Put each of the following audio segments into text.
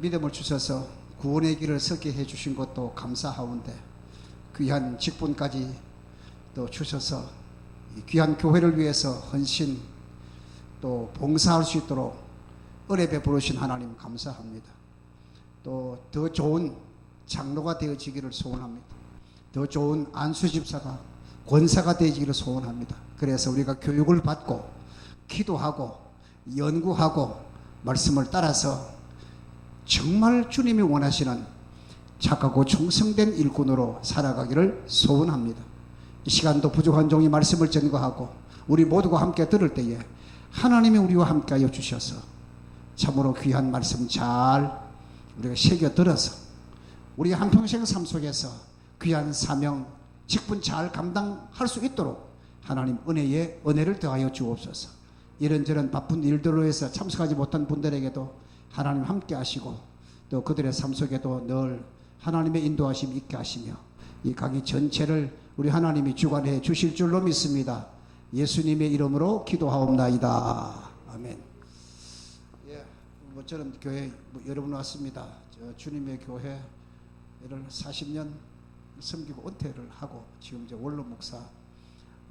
믿음을 주셔서 구원의 길을 서게 해주신 것도 감사하온데 귀한 직분까지 또 주셔서 이 귀한 교회를 위해서 헌신 또 봉사할 수 있도록 은혜 베푸신 하나님 감사합니다. 또 더 좋은 장로가 되어지기를 소원합니다. 더 좋은 안수집사가 권사가 되어지기를 소원합니다. 그래서 우리가 교육을 받고 기도하고 연구하고 말씀을 따라서 정말 주님이 원하시는 착하고 충성된 일꾼으로 살아가기를 소원합니다. 이 시간도 부족한 종이 말씀을 전거하고 우리 모두가 함께 들을 때에 하나님이 우리와 함께하여 주셔서 참으로 귀한 말씀 잘 우리가 새겨 들어서 우리 한평생 삶 속에서 귀한 사명 직분 잘 감당할 수 있도록 하나님 은혜에 은혜를 더하여 주옵소서. 이런저런 바쁜 일들로 해서 참석하지 못한 분들에게도 하나님 함께 하시고 또 그들의 삶 속에도 늘 하나님의 인도하심 있게 하시며 이 강의 전체를 우리 하나님이 주관해 주실 줄로 믿습니다. 예수님의 이름으로 기도하옵나이다. 아멘. 예, 저는 교회 여러분 왔습니다. 주님의 교회를 40년 섬기고 은퇴를 하고 지금 이제 원로 목사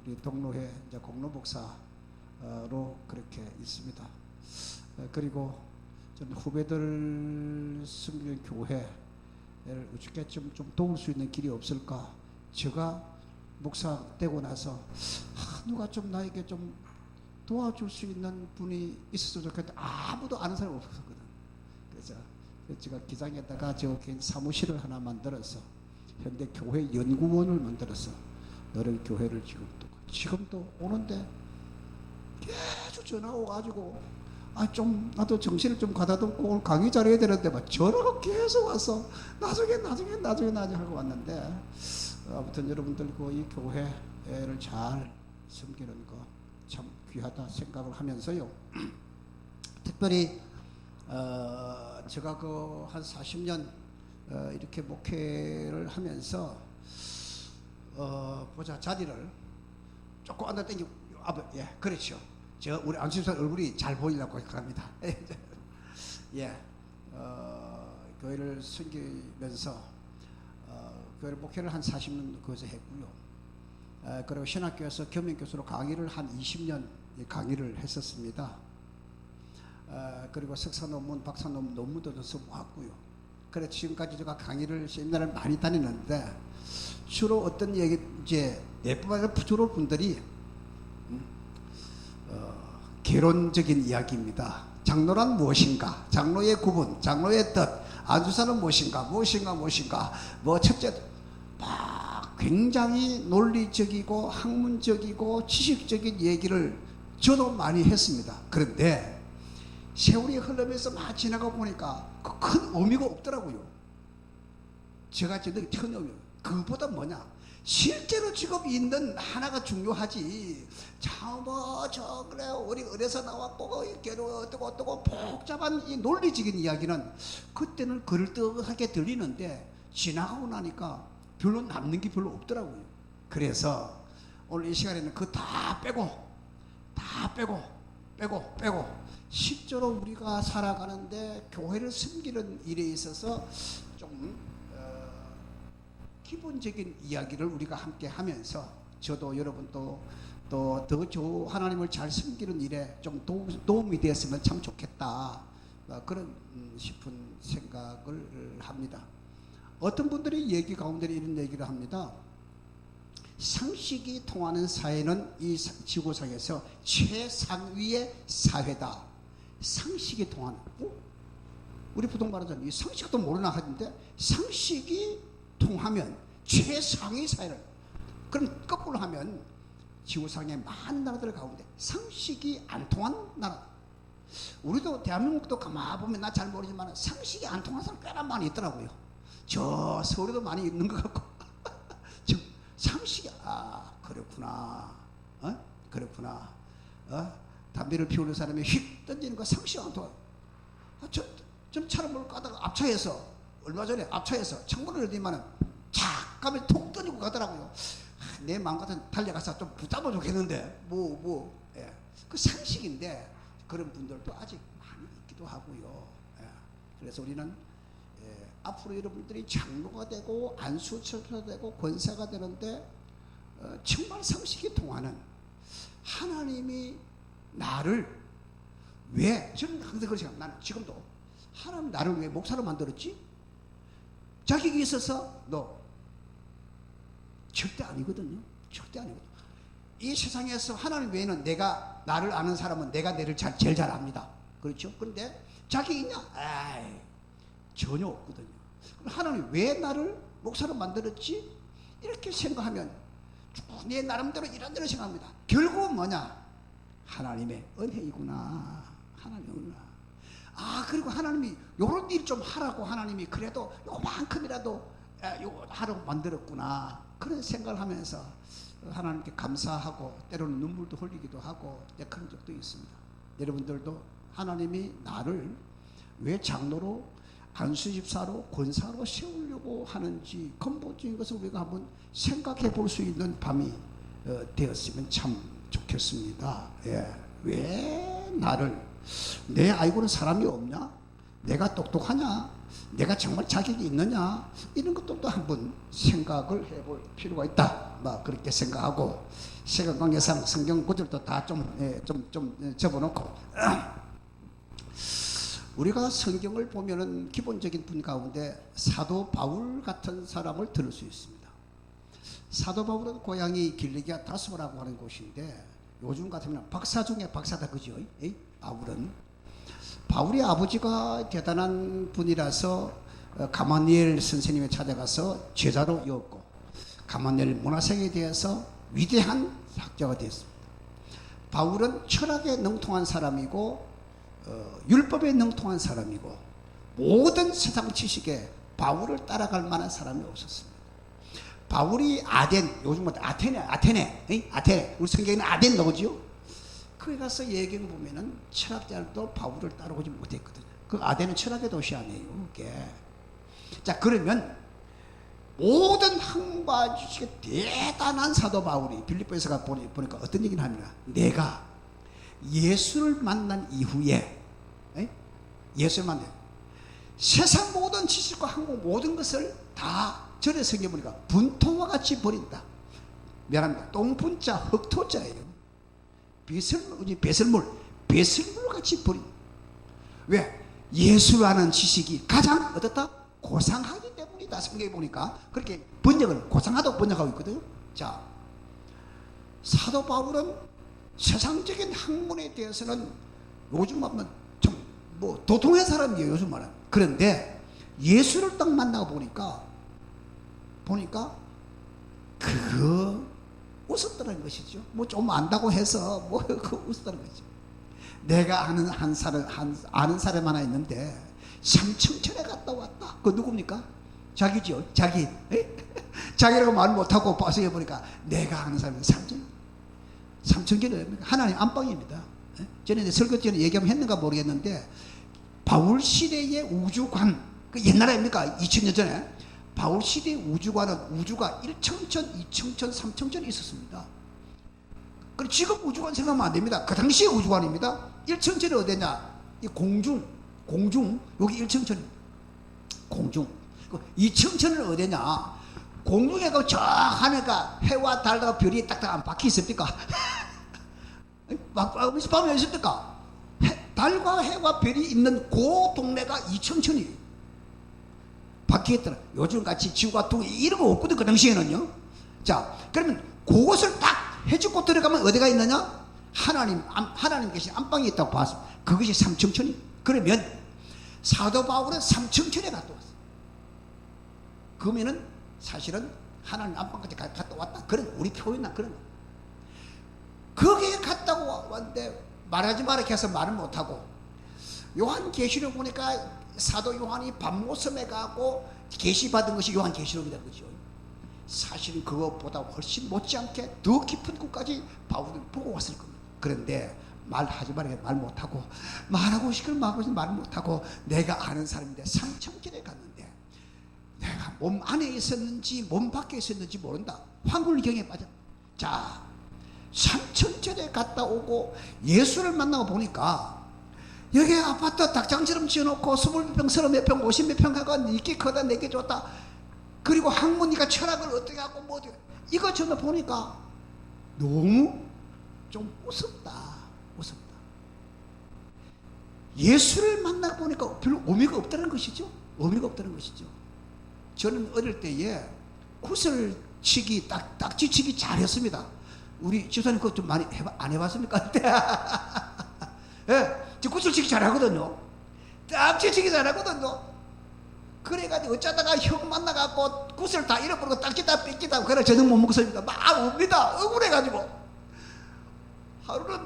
우리 동로회 이제 공로 목사로 그렇게 있습니다. 그리고 전 후배들 섬기는 교회를 어떻게 좀 도울 수 있는 길이 없을까? 제가 목사 되고 나서 누가 좀 나에게 좀 도와줄 수 있는 분이 있었으면 좋겠는데 아무도 아는 사람이 없었거든. 그래서 제가 기장에다가 저 개인 사무실을 하나 만들어서 현대 교회 연구원을 만들어서 너를 교회를 지금도 오는데 계속 전화 오가지고 좀 나도 정신을 좀 가다듬고 오늘 강의 잘해야 되는데 막 전화가 계속 와서 나중에 하고 왔는데 아무튼 여러분들 이 교회를 잘 섬기는 거 참 귀하다 생각을 하면서요. 특별히 제가 한 40년 이렇게 목회를 하면서 보자 자리를 조금 앉아 땡기고 예, 그렇죠. 저 우리 안수사 얼굴이 잘 보이려고 합니다. 예, 교회를 섬기면서 교회를 목회를 한 40년 거기서 했고요. 그리고 신학교에서 겸임교수로 강의를 한 20년 강의를 했었습니다. 그리고 석사 논문, 박사 논문도 써보았고요. 그래서 지금까지 제가 강의를 세미나를 많이 다니는데 주로 어떤 얘기 이제 내뿐만 아니라 주로 분들이 개론적인 이야기입니다. 장로란 무엇인가? 장로의 구분, 장로의 뜻, 안수사는 무엇인가? 뭐 첫째 막 굉장히 논리적이고 학문적이고 지식적인 얘기를 저도 많이 했습니다. 그런데 세월이 흐르면서 막 지나가 보니까 큰 의미가 없더라고요. 제가 저는 큰 의미. 그것보다 뭐냐? 실제로 직업이 있는 하나가 중요하지. 그래 우리 어려서 나왔고 어떠고 복잡한 이 논리적인 이야기는 그때는 그럴듯하게 들리는데 지나가고 나니까 별로 남는 게 별로 없더라고요. 그래서 오늘 이 시간에는 그거 다 빼고 실제로 우리가 살아가는데 교회를 섬기는 일에 있어서 좀 기본적인 이야기를 우리가 함께 하면서 저도 여러분도 또 더 하나님을 잘 섬기는 일에 좀 도움이 되었으면 참 좋겠다. 그런 싶은 생각을 합니다. 어떤 분들이 얘기 가운데 이런 얘기를 합니다. 상식이 통하는 사회는 이 지구상에서 최상위의 사회다. 상식이 통하는 우리 보통 말하자면 이 상식도 모르나 하는데 상식이 통하면 최상위 사회를 그럼 거꾸로 하면 지구상의 많은 나라들 가운데 상식이 안 통한 나라 우리도 대한민국도 가만 보면 나 잘 모르지만 상식이 안 통한 사람 꽤나 많이 있더라고요. 저 서울에도 많이 있는 것 같고 상식이 그렇구나 그렇구나 담배를 피우는 사람이 휙 던지는 거 상식 안 통하 좀 차를 몰고 가다가 앞차에서 얼마 전에 앞차에서 창문을 열더니만은 착 가면 톡 던지고 가더라고요. 내 마음 같은 달려가서 좀 붙잡아 주겠는데 그 상식인데 그런 분들도 아직 많이 있기도 하고요. 그래서 우리는 앞으로 여러분들이 장로가 되고 안수처가 되고 권사가 되는데 정말 상식이 통하는, 하나님이 나를 왜, 저는 항상 그렇게 생각합니다. 나는 지금도 하나님 나를 왜 목사로 만들었지? 자격이 있어서? 너 절대 아니거든요. 절대 아니거든요. 이 세상에서 하나님 외에는 나를 아는 사람은 내가 내를 제일 잘 압니다. 그렇죠? 그런데 자격이 있냐? 에이, 전혀 없거든요. 하나님 왜 나를 목사로 만들었지? 이렇게 생각하면 내 나름대로 이런저런 생각합니다. 결국은 뭐냐? 하나님의 은혜이구나. 하나님의 은혜. 그리고 하나님이 요런 일 좀 하라고 하나님이 그래도 요만큼이라도 요거 하라고 만들었구나. 그런 생각을 하면서 하나님께 감사하고 때로는 눈물도 흘리기도 하고 그런 적도 있습니다. 여러분들도 하나님이 나를 왜 장로로, 안수집사로, 권사로 세우려고 하는지 근본적인 것을 우리가 한번 생각해 볼 수 있는 밤이 되었으면 참 좋겠습니다. 왜 나를, 내 알고는 사람이 없냐? 내가 똑똑하냐? 내가 정말 자격이 있느냐? 이런 것들도 한번 생각을 해볼 필요가 있다. 그렇게 생각하고, 시간 관계상 성경 구절도 다 좀 접어놓고 우리가 성경을 보면은 기본적인 분 가운데 사도 바울 같은 사람을 들을 수 있습니다. 사도 바울은 고향이 길리기아 다소라고 하는 곳인데 요즘 같으면 박사 중에 박사다, 그죠? 바울의 아버지가 대단한 분이라서 가마니엘 선생님에 찾아가서 제자로 이었고, 가마니엘 문화생에 대해서 위대한 학자가 되었습니다. 바울은 철학에 능통한 사람이고 율법에 능통한 사람이고 모든 세상 지식에 바울을 따라갈 만한 사람이 없었습니다. 바울이 요즘 아테네, 우리 성경에는 아덴 나오죠. 거기 가서 얘기를 보면은 철학자들도 바울을 따라오지 못했거든요. 그 아덴은 철학의 도시 아니에요, 그게. 자, 그러면 모든 학문과 지식의 대단한 사도 바울이 빌립보에서 보니까 어떤 얘기를 합니다. 내가 예수를 만난 이후에, 예수를 만나 세상 모든 지식과 학문 모든 것을 다 전에 성경 보니까 분토와 같이 버린다. 미안합니다. 똥분자 흑토자예요. 배설물 같이 버린다. 왜? 예수를 아는 지식이 가장 어떻다? 고상하기 때문이다. 성경에 보니까 그렇게 번역을 고상하다고 번역하고 있거든요. 자, 사도 바울은 세상적인 학문에 대해서는 요즘 하면 좀 도통한 사람이에요, 요즘 말은. 그런데 예수를 딱 만나고 보니까 그거 웃었다는 것이죠. 좀 안다고 해서 그거 웃었다는 거죠. 내가 아는 아는 사람 하나 있는데 삼청천에 갔다 왔다. 그거 누굽니까? 자기죠. 자기. 자기라고 말 못하고 봐서 보니까 내가 아는 사람은 삼청천은 하나님 안방입니다. 전에 설교 전에 얘기하면 했는가 모르겠는데 바울 시대의 우주관, 그 옛날 아닙니까? 2000년 전에 바울 시대의 우주관은 우주가 1청천, 2청천, 3청천이 있었습니다. 그리고 지금 우주관 생각하면 안 됩니다. 그 당시의 우주관입니다. 1청천이 어디냐? 이 공중, 여기 1청천, 공중. 2청천은 어디냐? 공중에 저 하늘가 해와 달과 별이 딱딱 안 박혀 있습니까? 밤에 있습니까? 달과 해와 별이 있는 그 동네가 2청천이에요. 박혀있더라. 요즘같이 지구가 이런 거 없거든, 그 당시에는요. 자, 그러면 그것을 딱 해주고 들어가면 어디가 있느냐? 하나님 계신 안방이 있다고 봤습니다. 그것이 삼청천이. 그러면 사도 바울은 삼청천에 갔다 왔어. 그러면은 사실은 하나님 안방까지 갔다 왔다. 그런 우리 표현이나 그런 거. 거기에 갔다고 왔는데 말하지 마라 해서 말을 못하고, 요한계시록 보니까 사도 요한이 밤모섬에 가고 계시받은 것이 요한계시록이다, 그죠? 사실은 그것보다 훨씬 못지않게 더 깊은 곳까지 바울은 보고 왔을 겁니다. 그런데 말하지 말라 말 못하고, 말하고 싶으면 말 못하고, 내가 아는 사람인데 삼청천에 갔는데 내가 몸 안에 있었는지 몸 밖에 있었는지 모른다. 황홀경에 빠져. 자, 삼천천에 갔다 오고 예수를 만나고 보니까 여기 아파트 닭장처럼 지어놓고 20몇 평, 30몇 평, 50몇 평 하고 니께 크다 내게 좋다. 그리고 학문이가 철학을 어떻게 하고 뭐 어떻게, 이거 저는 보니까 너무 좀 우습다. 예수를 만나 보니까 별로 의미가 없다는 것이죠. 의미가 없다는 것이죠. 저는 어릴 때에 구슬치기, 딱지치기 잘했습니다. 우리 집사님 그거 좀 많이 안 해봤습니까? 예, 저 구슬치기 잘하거든요. 딱지치기 잘하거든요. 그래가지고 어쩌다가 형 만나갖고 구슬 다 잃어버리고 딱지 다 뺏기다. 그래 저녁 못 먹습니다. 막 옵니다. 억울해가지고 하루는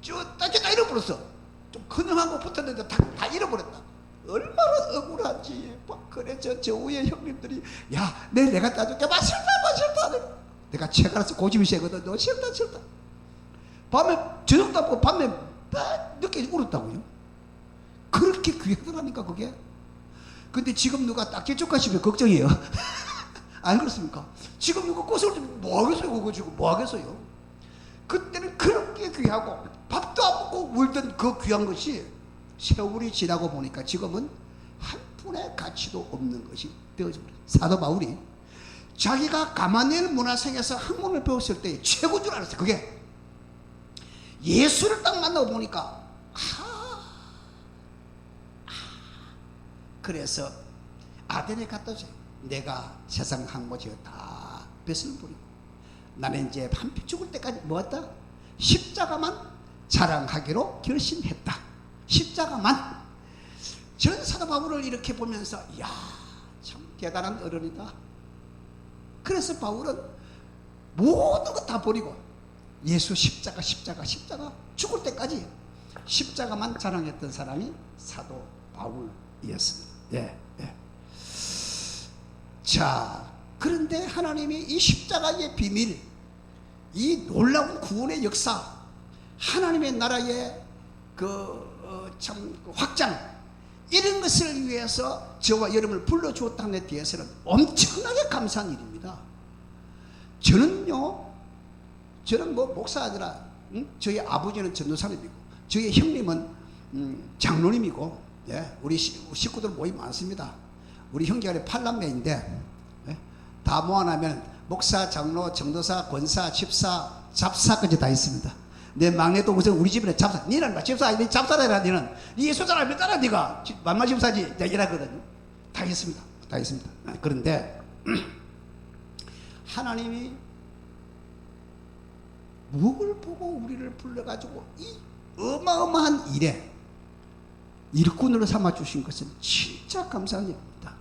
저 딱지 다 잃어버렸어. 좀 근엄한 거 붙었는데 다 잃어버렸다. 얼마나 억울한지. 그래 저 위에 형님들이 야 내가 따줄게. 싫다. 내가 책 알아서 고집이 세거든. 싫다. 밤에 저녁도 안 먹고 밤에 늦게 울었다고요. 그렇게 귀하더라니까 그게. 근데 지금 누가 딱지 쪽가시면 걱정이에요. 안 그렇습니까? 지금 누가 꽃을 뭐 하겠어요? 그거 지금 뭐 하겠어요? 그때는 그렇게 귀하고 밥도 안 먹고 울던 그 귀한 것이 세월이 지나고 보니까 지금은 한 푼의 가치도 없는 것이 되어져 버렸어요. 사도 바울이 자기가 가마니엘 문화생에서 학문을 배웠을 때 최고인 줄 알았어요. 그게 예수를 딱 만나고 보니까 그래서 아덴에 갔다 오세요. 내가 세상 학문지어 다 뺏을 버리고 나는 이제 한피 죽을 때까지 뭐했다? 십자가만 자랑하기로 결심했다. 십자가만. 저는 사도 바울을 이렇게 보면서 이야 참 대단한 어른이다. 그래서 바울은 모든 것 다 버리고 예수 십자가 죽을 때까지 십자가만 자랑했던 사람이 사도 바울이었습니다. 예. 자, 그런데 하나님이 이 십자가의 비밀, 이 놀라운 구원의 역사, 하나님의 나라의 참 확장, 이런 것을 위해서 저와 여러분을 불러주었다는 데 대해서는 엄청나게 감사한 일입니다. 저는 뭐 목사 아니라 저희 아버지는 전도사님이고 저희 형님은 장로님이고, 예, 우리 식구들 모이 많습니다. 우리 형제가 8남매인데 예, 다 모아나면 목사, 장로, 전도사, 권사, 집사, 잡사까지 다 있습니다. 내 막내 동생 우리 집에 잡사. 니는 집사 아니 잡사라. 니는 예수 잘 알겠잖아. 니가 만마 집사지. 이라거든요. 다 있습니다. 그런데 하나님이 무엇을 보고 우리를 불러가지고 이 어마어마한 일에 일꾼으로 삼아주신 것은 진짜 감사한 일입니다.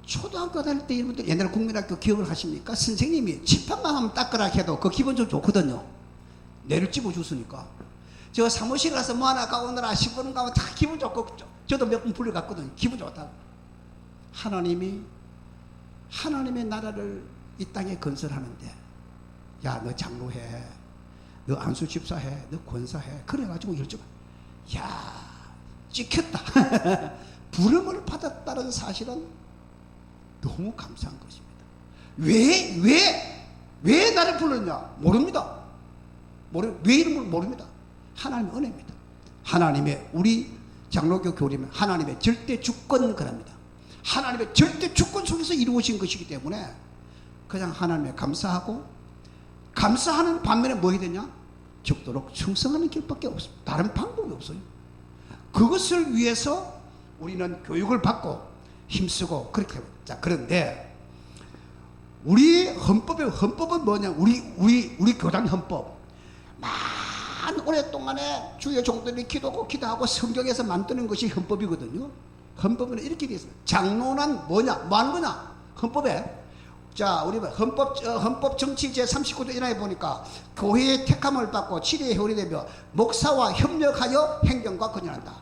초등학교 다닐 때 여러분들 옛날 국민학교 기억을 하십니까? 선생님이 칠판만 하면 닦으라 해도 그 기분 좀 좋거든요. 뇌를 집어주으니까. 저 사무실 가서 뭐 하나 가오느라 10분 가면 다 기분 좋고, 저도 몇 번 불려갔거든요. 기분 좋다고. 하나님의 나라를 이 땅에 건설하는데, 야, 너 장로해, 너 안수 집사해, 너 권사해. 그래가지고 열정, 야, 찍혔다. 부름을 받았다는 사실은 너무 감사한 것입니다. 왜 나를 불렀냐? 모릅니다. 왜 이름을 모릅니다. 하나님의 은혜입니다. 하나님의, 우리 장로교 교리면 하나님의 절대 주권 그럽니다. 하나님의 절대 주권 속에서 이루어진 것이기 때문에 그냥 하나님에 감사하고, 감사하는 반면에 뭐 해야 되냐? 죽도록 충성하는 길밖에 없습니다. 다른 방법이 없어요. 그것을 위해서 우리는 교육을 받고 힘쓰고 그렇게 합니다. 자, 그런데 우리 헌법은 뭐냐? 우리 교단 헌법. 오랫동안에 주요 종들이 기도하고 성경에서 만드는 것이 헌법이거든요. 헌법은 이렇게 되어 있습니다. 장로는 뭐냐? 뭐 하는 거냐? 헌법에. 자, 우리 헌법 정치 제39조 1항에 보니까 교회의 택함을 받고 치리에 효리되며 목사와 협력하여 행정과 건연한다.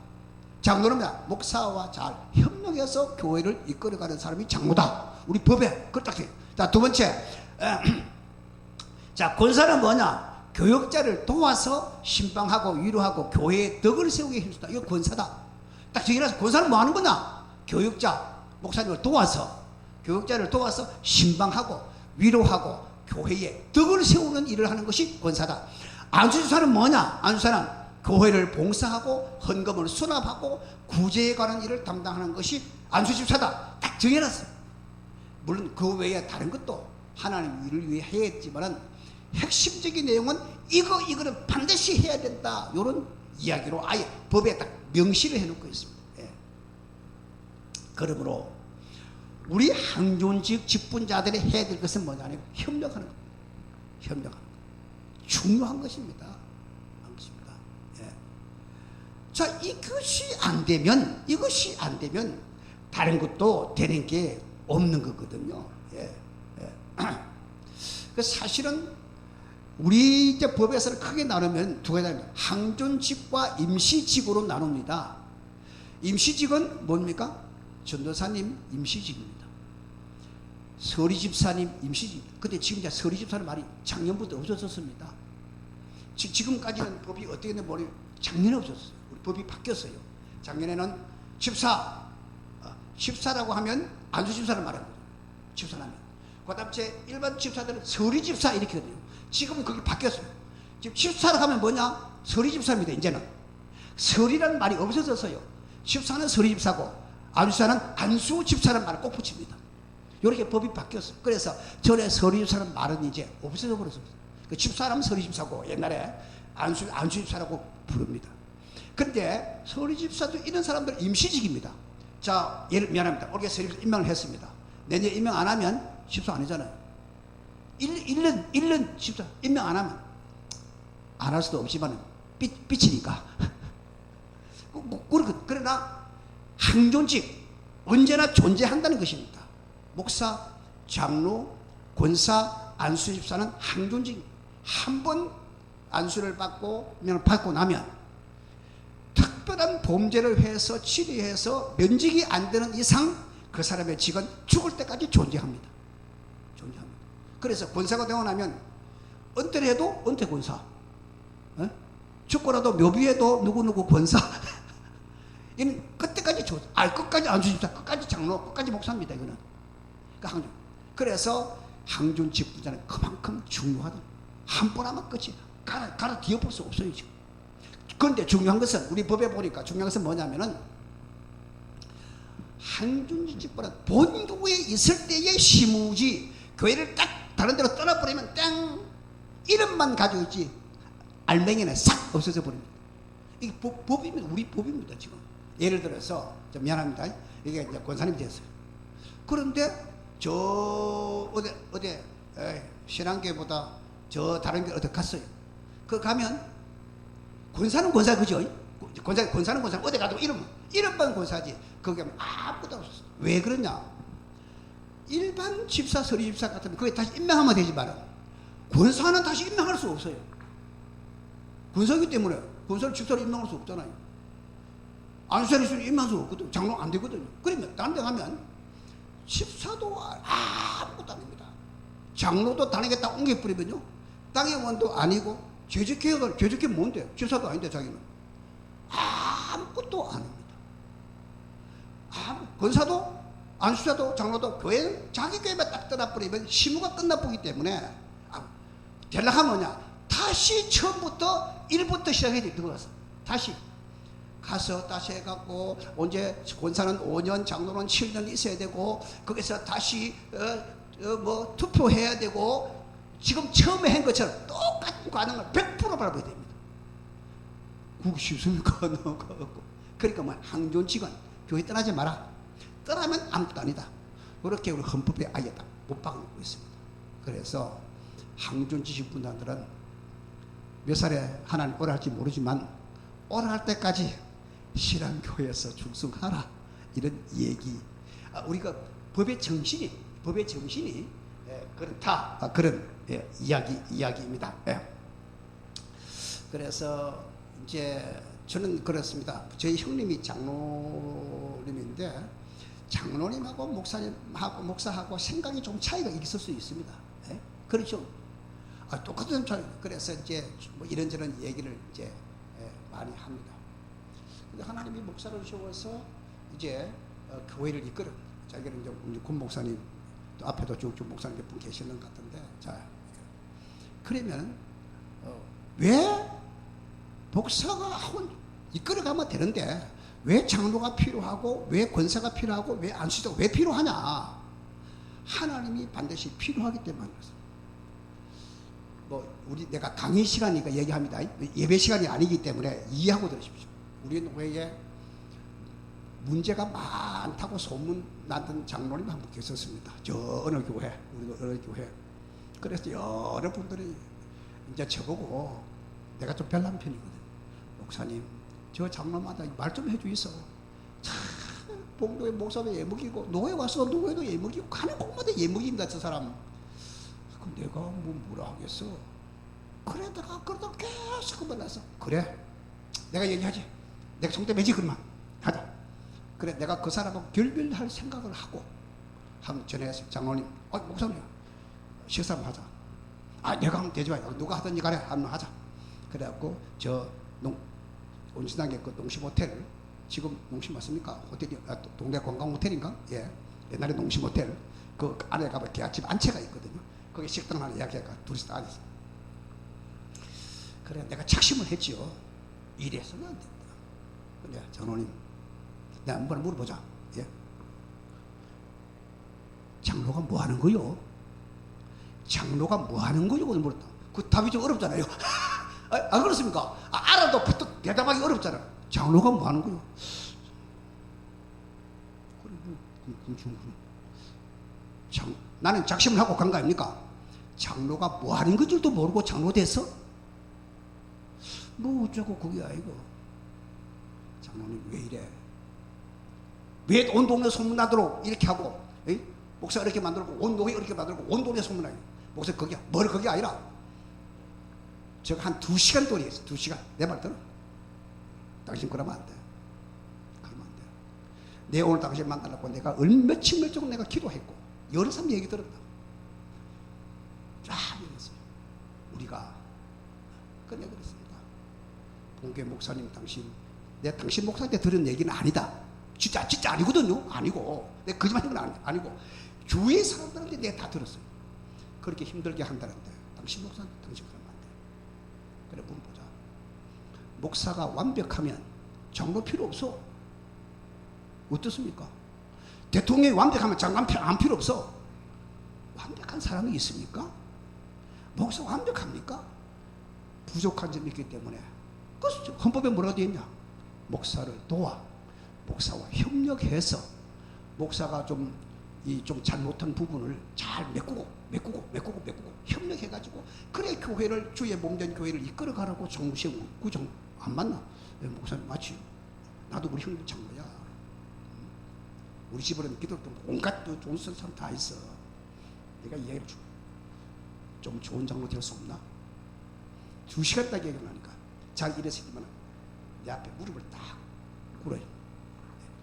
장로는 뭐냐? 목사와 잘 협력해서 교회를 이끌어가는 사람이 장로다. 우리 법에 그렇다. 자, 두 번째, 자, 권사는 뭐냐? 교역자를 도와서 신방하고 위로하고 교회의 덕을 세우게 힘쓰다. 이거 권사다. 딱 정의라서 권사는 뭐 하는 거냐? 교역자, 목사님을 도와서, 교역자를 도와서 신방하고 위로하고 교회의 덕을 세우는 일을 하는 것이 권사다. 안수사는 뭐냐? 안수사는 교회를 봉사하고 헌금을 수납하고 구제에 관한 일을 담당하는 것이 안수집사다. 딱 정해놨어요. 물론 그 외에 다른 것도 하나님 일을 위해 해야겠지만은 핵심적인 내용은 이거는 반드시 해야 된다. 이런 이야기로 아예 법에 딱 명시를 해놓고 있습니다. 예. 그러므로 우리 항존직 직분자들이 해야 될 것은 뭐냐면 협력하는 겁니다. 협력하는 것. 중요한 것입니다. 예. 자, 이것이 안 되면 다른 것도 되는 게 없는 거거든요. 예. 그 사실은 우리 이제 법에서는 크게 나누면 두 가지입니다. 항존직과 임시직으로 나눕니다. 임시직은 뭡니까? 전도사님 임시직입니다. 서리집사님 임시직입니다. 근데 지금 이제 서리집사는 말이 작년부터 없어졌습니다. 지금까지는 법이 어떻게 됐는지 모르겠어요. 작년에 없었어요. 우리 법이 바뀌었어요. 작년에는 집사라고 하면 안수집사를 말합니다. 집사라면. 그 다음 일반 집사들은 서리집사 이렇게 하거든요. 지금은 그게 바뀌었어요. 지금 집사라고 하면 뭐냐? 서리집사입니다. 이제는 서리라는 말이 없어졌어요. 집사는 서리집사고 안수집사는 안수집사라는 말을 꼭 붙입니다. 이렇게 법이 바뀌었어요. 그래서 전에 서리집사라는 말은 이제 없어져 버렸어요. 그 집사라면 서리집사고 옛날에 안수집사라고 부릅니다. 근데 서리집사도 이런 사람들 임시직입니다. 자, 미안합니다. 올해 서리집사 임명을 했습니다. 내년 임명 안 하면 집사 아니잖아요. 1년 집사 임명 안 하면 안 할 수도 없지만 삐치니까. 그러나 항존직 언제나 존재한다는 것입니다. 목사, 장로, 권사, 안수집사는 항존직. 한 번 안수를 받고 명을 받고 나면 특별한 범죄를 해서 치리해서 면직이 안 되는 이상 그 사람의 직은 죽을 때까지 존재합니다. 그래서 권사가 되고 나면 은퇴를 해도 은퇴 권사, 죽고라도 묘비에도 누구누구 권사. 이는 그때까지 끝까지 안수집사, 끝까지 장로, 끝까지 목사입니다. 이거는. 그래서 항존 직분자는 그만큼 중요하다. 한 번 하면 끝이야. 갈아 뒤엎을 수 없어요 지금. 그런데 중요한 것은 우리 법에 보니까 중요한 것은 뭐냐면은 항존 직분은 본교회에 있을 때의 시무지. 교회를 딱 다른 데로 떠나버리면 땡 이름만 가지고 있지 알맹이는 싹 없어져 버립니다. 이게 법입니다. 우리 법입니다. 지금 예를 들어서 좀 미안합니다. 이게 이제 권사님이 됐어요. 그런데 저 어디 신앙교회보다 저 다른 게 어디 갔어요. 그 가면 권사는 권사 그죠? 권사는 권사 어디 가도 이름만 권사지. 거기 가면 아무것도 없었어. 왜 그러냐? 일반 집사, 서리집사 같으면 그게 다시 임명하면 되지만 권사는 다시 임명할 수 없어요. 권사이기 때문에 권사를 집사로 임명할 수 없잖아요. 안수사를 임명할 수 없거든요. 장로 안 되거든요. 그러면 다른 데 가면 집사도 아무것도 아닙니다. 장로도 다른게 딱 옮겨버리면요 땅의 원도 아니고 죄적해 뭔데? 집사도 아닌데 자기는 아무것도 아닙니다. 권사도 안수자도 장로도 교회 자기 교회만 딱 떠나버리면 시무가 끝나보기 때문에 되려면 뭐냐? 다시 처음부터 1부터 시작해야 돼. 들어가서 다시 해갖고 언제 권사는 5년 장로는 7년 있어야 되고 거기서 다시 투표해야 되고 지금 처음에 한 것처럼 똑같은 과정을 100% 밟아야 됩니다. 그게 쉽습니까? 그러니까 뭐 항존직은 교회 떠나지 마라. 떠나면 아무것도 아니다. 그렇게 우리 헌법에 아예 딱 못 박아놓고 있습니다. 그래서 항존지식 분들은 몇 살에 하나님 오라 할지 모르지만 오라 할 때까지 신앙교회에서 충성하라 이런 얘기. 우리가 법의 정신이 그렇다. 그런 이야기입니다. 그래서 이제 저는 그렇습니다. 저희 형님이 장로님인데 장로님하고 목사하고 생각이 좀 차이가 있을 수 있습니다. 그렇죠. 똑같은 차이. 그래서 이제 뭐 이런저런 얘기를 이제 많이 합니다. 근데 하나님이 목사를 세워서 이제 교회를 이끌어. 자기는 이제 우리 군 목사님 또 앞에도 쭉쭉 목사님 몇 분 계시는 것 같은데, 자 그러면 왜 목사가 이끌어가면 되는데 왜 장로가 필요하고 왜 권사가 필요하고 왜 안수자가 왜 필요하냐? 하나님이 반드시 필요하기 때문에 내가 강의 시간이니까 얘기합니다. 예배 시간이 아니기 때문에 이해하고 들으십시오. 우리 교회에 문제가 많다고 소문 나던 장로님 한 분 계셨습니다. 저 어느 교회, 우리 어느 교회. 그래서 여러분들이 이제 저보고 내가 좀 별난 편이거든. 목사님, 저 장로마다 말 좀 해주이소. 참 봉도에 목사도 예목이고 노예 와서 노예도 예목이고 가는 곳마다 예목입니다. 저 사람. 그럼 내가 뭐라 하겠어? 그래 내가 그러다 계속 그만 나서 그래 내가 얘기하지. 내가 성대매지 그러면 하자. 그래 내가 그 사람하고 결별할 생각을 하고 한번 전해했어요. 장로님, 목사님 식사 한번 하자. 내가 하면 되지 마요. 누가 하든지 간에 한번 하자. 그래갖고 저 온신당의 그 농심 호텔, 지금 농심 맞습니까? 호텔이 동네 관광 호텔인가? 예. 옛날에 농심 호텔 그 안에 가면 계약집 안채가 있거든요. 거기 식당 하나 예약해가 둘이서 앉았어. 그래 내가 착심을 했지요. 이래서는 안 된다. 근데 장로님, 내가 한번 물어보자. 예. 장로가 뭐 하는 거요? 장로가 뭐 하는 거요? 물었다. 그 답이 좀 어렵잖아요. 안 그렇습니까? 알아도 부터 대답하기 어렵잖아. 장로가 뭐 하는 거요? 나는 작심을 하고 간 거 아닙니까? 장로가 뭐 하는 거 줄도 모르고 장로 됐어? 뭐 어쩌고 그게 아니고. 장로님 왜 이래? 왜 온 동네 소문나도록 이렇게 하고, 에이? 목사가 이렇게 만들고 온 동네 이렇게 만들고 온 동네 소문나요. 목사 거기야. 뭘 거기 아니라 제가 한 2시간 동안 했어. 2시간. 내 말 들어. 당신 그러면 안 돼. 그러면 안 돼. 내 오늘 당신 만나려고 내가 며칠 며칠 내가 기도했고 여러 사람 얘기 들었다. 쫙 얘기했어요. 우리가 끝내 그랬습니다. 봉계 목사님 당신 목사한테 들은 얘기는 아니다. 진짜 아니거든요. 아니고 내가 거짓말하는 건 아니고 주위의 사람들한테 내가 다 들었어요. 그렇게 힘들게 한다는데 당신 목사한테 당신 그러면 안 돼. 그래 문 보자. 목사가 완벽하면 장로 필요 없어. 어떻습니까? 대통령이 완벽하면 장관 안 필요 없어. 완벽한 사람이 있습니까? 목사 완벽합니까? 부족한 점이 있기 때문에 그 헌법에 뭐라고 되어 있냐? 목사를 도와 목사와 협력해서 목사가 좀 잘못한 부분을 잘 메꾸고 협력해가지고 그래 교회를 주의 몸된 교회를 이끌어가라고 정무시에 구정 안 맞나? 목사님 맞지? 나도 우리 형님 장로야. 우리 집으로는 기독교 온갖 좋은 사람 다 있어. 내가 이해를 줘. 좀 좋은 장로 될 수 없나? 2시간 딱 얘기를 하니까 잘 일했으면 내 앞에 무릎을 딱 꿇어요.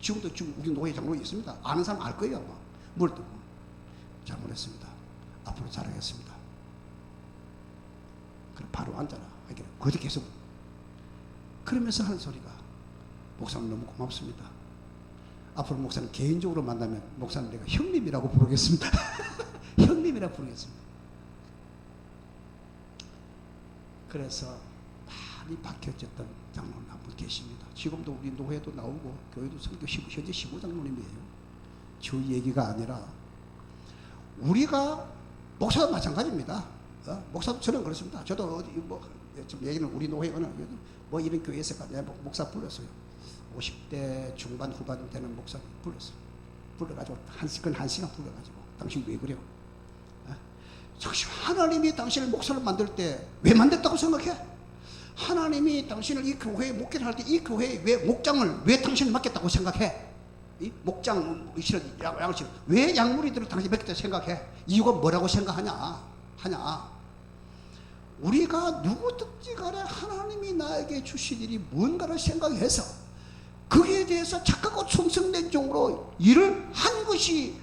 지금 우리 노예 장로 있습니다. 아는 사람 알 거예요. 아마. 뭘 뜨고 잘못했습니다. 앞으로 잘하겠습니다. 그럼 바로 앉아라. 그것도 계속 그러면서 하는 소리가 목사님 너무 고맙습니다. 앞으로 목사님 개인적으로 만나면 목사님 내가 형님이라고 부르겠습니다. 형님이라고 부르겠습니다. 그래서 많이 박혀졌던 장로님 한 분 계십니다. 지금도 우리 노회도 나오고 교회도 선교 현재 15장로님이에요. 저 얘기가 아니라 우리가 목사도 마찬가지입니다. 목사도 저는 그렇습니다. 저도 어디 좀 얘기는 우리 노회 어느 뭐 이런 교회에서 내가 목사 불렀어요. 50대 중반 후반 되는 목사 불렀어요. 불러가지고 한 시간 불러가지고 당신 왜 그래요? 당신 하나님이 당신을 목사를 만들 때 왜 만들었다고 생각해? 하나님이 당신을 이 교회에 목회를 할 때 이 교회에 왜 목장을 왜 당신을 맡겼다고 생각해? 이 목장 양식 왜 양무리들을 당신이 맡겼다고 생각해? 이유가 뭐라고 생각하냐? 우리가 누구든지 간에 하나님이 나에게 주신 일이 뭔가를 생각해서 거기에 대해서 착하고 충성된 종으로 일을 한 것이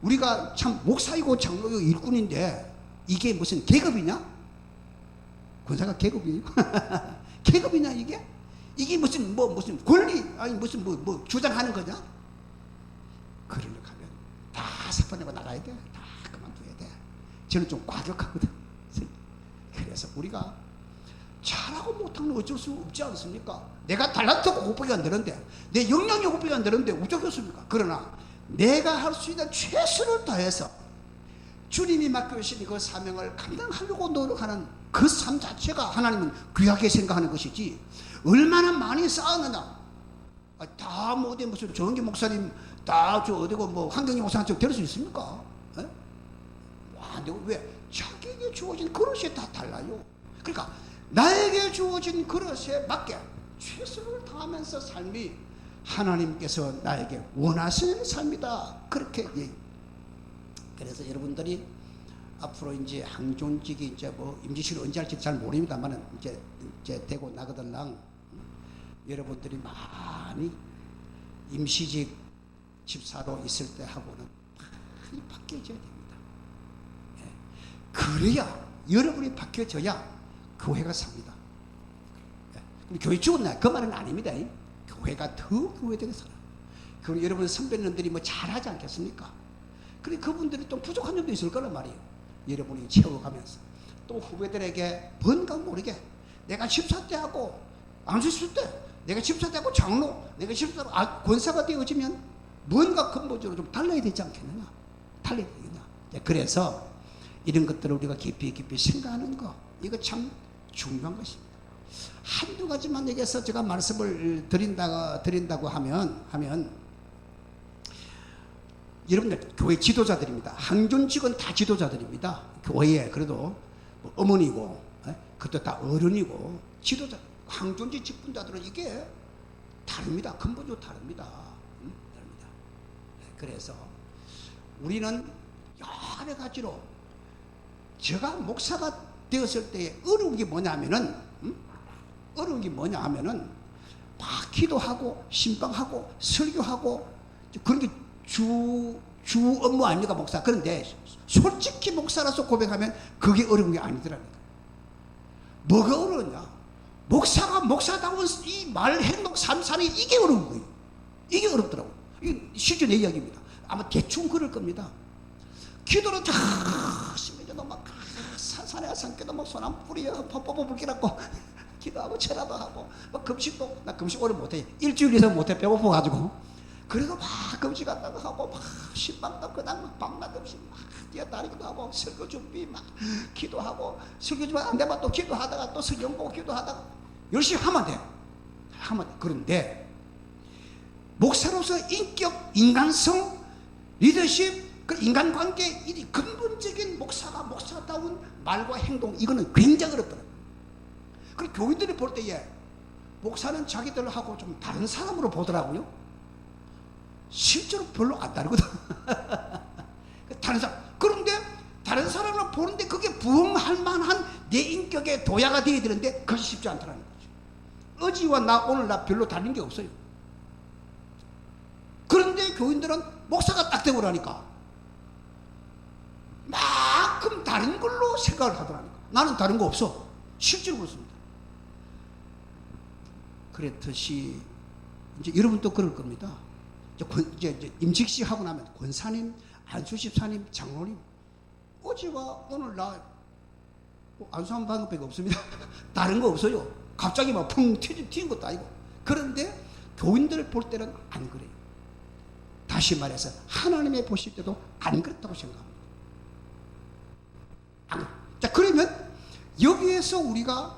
우리가 참 목사이고 장로이고 일꾼인데 이게 무슨 계급이냐? 권사가 계급이에요? 계급이냐 이게? 이게 무슨 권리 아니 무슨 뭐 주장하는 거냐? 그러려고 하면 다 사파내고 나가야 돼. 다 그만둬야 돼. 저는 좀 과격하거든. 그래서 우리가 잘하고 못하는 건 어쩔 수 없지 않습니까? 내가 달란트가 500이 안 되는데, 내 역량이 500이 안 되는데 어쩌겠습니까? 그러나 내가 할 수 있는 최선을 다해서 주님이 맡겨주신 그 사명을 감당하려고 노력하는 그 삶 자체가 하나님은 귀하게 생각하는 것이지, 얼마나 많이 쌓았느냐. 다 뭐 어디 무슨 정기 목사님 다 저 어디고 뭐 한경희 목사님 될 수 있습니까? 에? 와, 내가 왜 자기에게 주어진 그릇이 다 달라요. 그러니까 나에게 주어진 그릇에 맞게 최선을 다하면서 삶이 하나님께서 나에게 원하시는 삶이다. 그렇게 얘기. 그래서 여러분들이 앞으로 이제 항존직이 이제 뭐 임시실 언제 할지 잘 모릅니다만은 이제 되고 나거들랑 여러분들이 많이 임시직 집사로 있을 때 하고는 많이 바뀌어져야 됩니다. 예. 그래야 여러분이 바뀌어져야 교회가 삽니다. 예. 교회 죽었나? 그 말은 아닙니다. 교회가 더 교회되게 살아요. 그럼 여러분 선배님들이 뭐 잘하지 않겠습니까? 그래 그분들이 또 부족한 점도 있을 거란 말이에요. 여러분이 채워가면서 또 후배들에게 번각 모르게 내가 집사 때 하고 안수실 때 내가 집사 때 하고 장로 내가 집사 때 권사가 되어지면 뭔가 근본적으로 좀 달라야 되지 않겠느냐. 달라야 되겠냐. 그래서 이런 것들을 우리가 깊이 생각하는 거 이거 참 중요한 것입니다. 한두 가지만 얘기해서 제가 말씀을 드린다고 하면 여러분들 교회 지도자들입니다. 항존직은 다 지도자들입니다. 교회에 그래도 뭐 어머니고 그것도 다 어른이고 지도자 항존직 직분자들은 이게 다릅니다. 근본적으로 다릅니다. 다릅니다. 그래서 우리는 여러 가지로 제가 목사가 되었을 때의 어려운 게 뭐냐면은 막 기도하고 신방하고 설교하고 그런 게 주 업무 아닙니까 목사. 그런데 솔직히 목사라서 고백하면 그게 어려운 게 아니더랍니다. 뭐가 어려웠냐? 목사가 목사다운 이 말 행동 삶이 이게 어려운 거예요. 이게 어렵더라고요. 이게 실제 내 이야기입니다. 아마 대충 그럴 겁니다. 기도를 열심히 해도 막 산에 산께도 막 손 안 뿌리요 뽀뽀 불기라고 기도하고 철화도 하고 막 금식도 나 금식 오래 못해. 일주일 이상 못해. 배고파가지고. 그래도 막 금식한다고 하고 막 신방도 그냥 막 밤낮 없이 막 뛰어다니기도 하고 설교 준비 막 기도하고 설교 준비 안 되면 또 기도하다가 또 성경 보고 기도하다가 열심히 하면 돼. 그런데 목사로서 인격, 인간성, 리더십, 그 인간관계 이 근본적인 목사가 목사다운 말과 행동 이거는 굉장히 어렵더라고요. 그리고 교인들이 볼 때에 목사는 자기들하고 좀 다른 사람으로 보더라고요. 실제로 별로 안 다르거든. 다른 사람. 그런데 다른 사람을 보는데 그게 부응할 만한 내 인격의 도야가 되어야 되는데 그것이 쉽지 않다는 거죠. 어제와 오늘 나 별로 다른 게 없어요. 그런데 교인들은 목사가 딱 되고 나니까 만큼 다른 걸로 생각을 하더라니까. 나는 다른 거 없어. 실제로 그렇습니다. 그랬듯이 이제 여러분도 그럴 겁니다. 이제 임직식 하고 나면 권사님, 안수집사님, 장로님 어제와 오늘 나 안수한 방법밖에 없습니다. 다른 거 없어요. 갑자기 막 풍 튀는 것도 아니고. 그런데 교인들을 볼 때는 안 그래요. 다시 말해서 하나님의 보실 때도 안 그렇다고 생각합니다. 자, 그러면 여기에서 우리가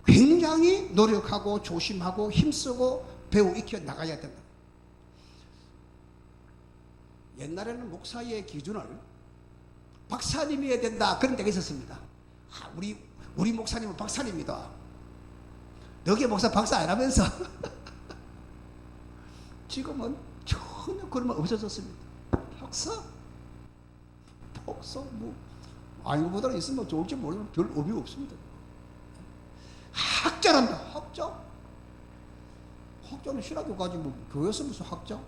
굉장히 노력하고 조심하고 힘쓰고 배우 익혀 나가야 된다. 옛날에는 목사의 기준을 박사님이어야 된다 그런 데가 있었습니다. 우리 목사님은 박사님이다. 너희 목사 박사 아니라면서. 지금은 전혀 그런 말 없어졌습니다. 박사 뭐 아니고보다는 있으면 좋을지 모르면 별 의미 없습니다. 학자란다. 학자는 신학교까지 뭐 교회에서 무슨 학자?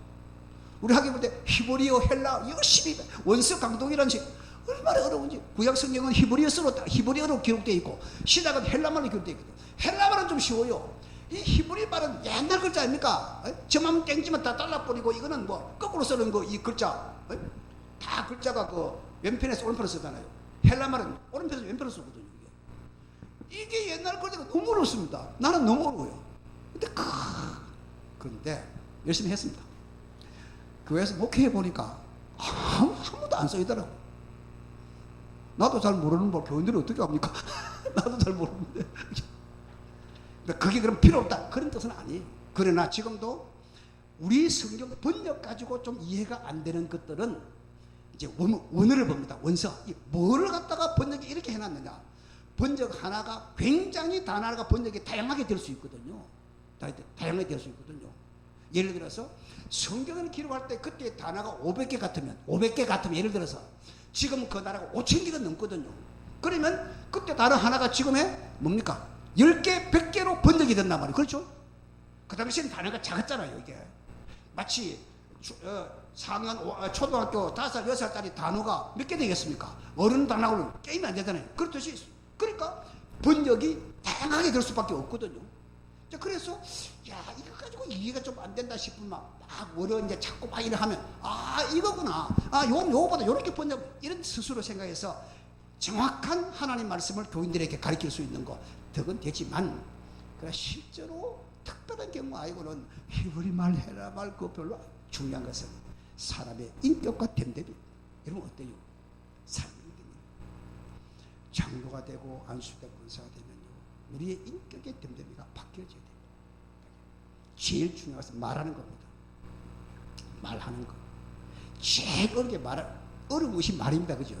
우리 학교 볼 때 히브리어, 헬라 열심히 원서 강독이라는 식 얼마나 어려운지. 구약 성경은 히브리어로 기록되어 있고 신약은 헬라말로 기록되어 있거든. 헬라말은 좀 쉬워요. 이 히브리 말은 옛날 글자 아닙니까? 점하면 땡지면 다 잘라버리고 이거는 뭐 거꾸로 쓰는 거 이 글자 다 글자가 그 왼편에서 오른편으로 쓰잖아요. 헬라말은 오른편에서 왼편으로 쓰거든요. 이게 옛날 거니까 너무 어렵습니다. 나는 너무 어려워요. 그런데 열심히 했습니다. 교회에서 목회해 보니까 아무도 안 써있더라고. 나도 잘 모르는 걸 교인들이 어떻게 합니까? 나도 잘 모르는데. 그게 그럼 필요 없다 그런 뜻은 아니에요. 그러나 지금도 우리 성경 번역 가지고 좀 이해가 안 되는 것들은 이제 원어를 봅니다. 원서. 뭐를 갖다가 번역이 이렇게 해놨느냐. 번역 하나가 굉장히 단어 하나가 번역이 다양하게 될 수 있거든요. 다양하게 될 수 있거든요. 예를 들어서 성경을 기록할 때 그때 단어가 500개 같으면 예를 들어서 지금 그 단어가 5000개가 넘거든요. 그러면 그때 단어 하나가 지금의 뭡니까? 10개, 100개로 번역이 된단 말이에요. 그렇죠? 그 당시엔 단어가 작았잖아요, 이게. 마치 4학년, 초등학교 5살, 6살짜리 단어가 몇 개 되겠습니까? 어른 단어하고는 게임이 안 되잖아요. 그렇듯이, 그러니까 번역이 다양하게 될 수밖에 없거든요. 그래서, 야, 이거 가지고 이해가 좀 안 된다 싶으면 막 어려워, 이제 자꾸 막 이래 하면, 이거구나. 요거보다 요렇게 번역, 이런 스스로 생각해서 정확한 하나님 말씀을 교인들에게 가르칠 수 있는 거, 덕은 되지만, 그러나 실제로 특별한 경우 아니고는 히브리 말, 헤라 말, 그거 별로 중요한 것은 사람의 인격과 됨됨이. 여러분 어때요? 삶의 됨됨이. 장로가 되고 안수되고 권사가 되면요, 우리의 인격의 됨됨이가 바뀌어져야 돼요. 제일 중요한 것은 말하는 겁니다. 말하는 거. 제일 어려운 것이 말입니다. 그죠?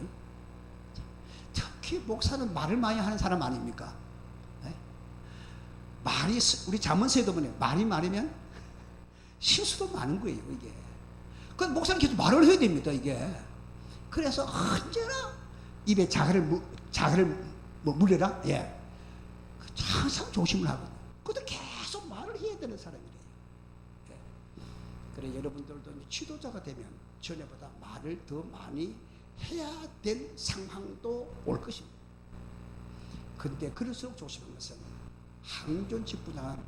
특히 목사는 말을 많이 하는 사람 아닙니까? 네? 말이, 우리 잠언서에도 보면 말이 많으면 실수도 많은 거예요, 이게. 그 목사는 계속 말을 해야 됩니다, 이게. 그래서 언제나 입에 자갈을 물려라? 예. 항상 조심을 하거든요. 그것도 계속 말을 해야 되는 사람이래요. 예. 그래, 여러분들도 지도자가 되면 전에보다 말을 더 많이 해야 될 상황도 올 것입니다. 근데 그럴수록 조심한 것은 항존직분한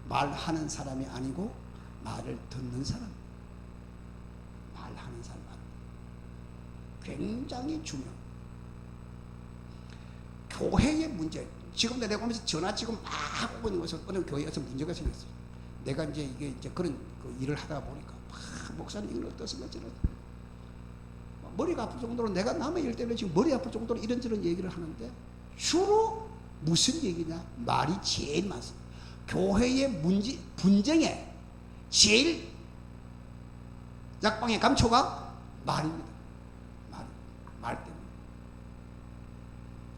말하는 사람이 아니고 말을 듣는 사람. 말하는 사람. 굉장히 중요합니다. 교회의 문제. 지금도 내가 오면서 전화 지금 막 하고 있는 것은 어느 교회에서 문제가 생겼어요. 내가 이제 그런 일을 하다 보니까 목사님 이건 어떻습니까? 머리가 아플 정도로 내가 남의 일 때문에 지금 머리 아플 정도로 이런저런 얘기를 하는데 주로 무슨 얘기냐? 말이 제일 많습니다. 교회의 분쟁에 제일 약방의 감초가 말입니다. 말 때문에.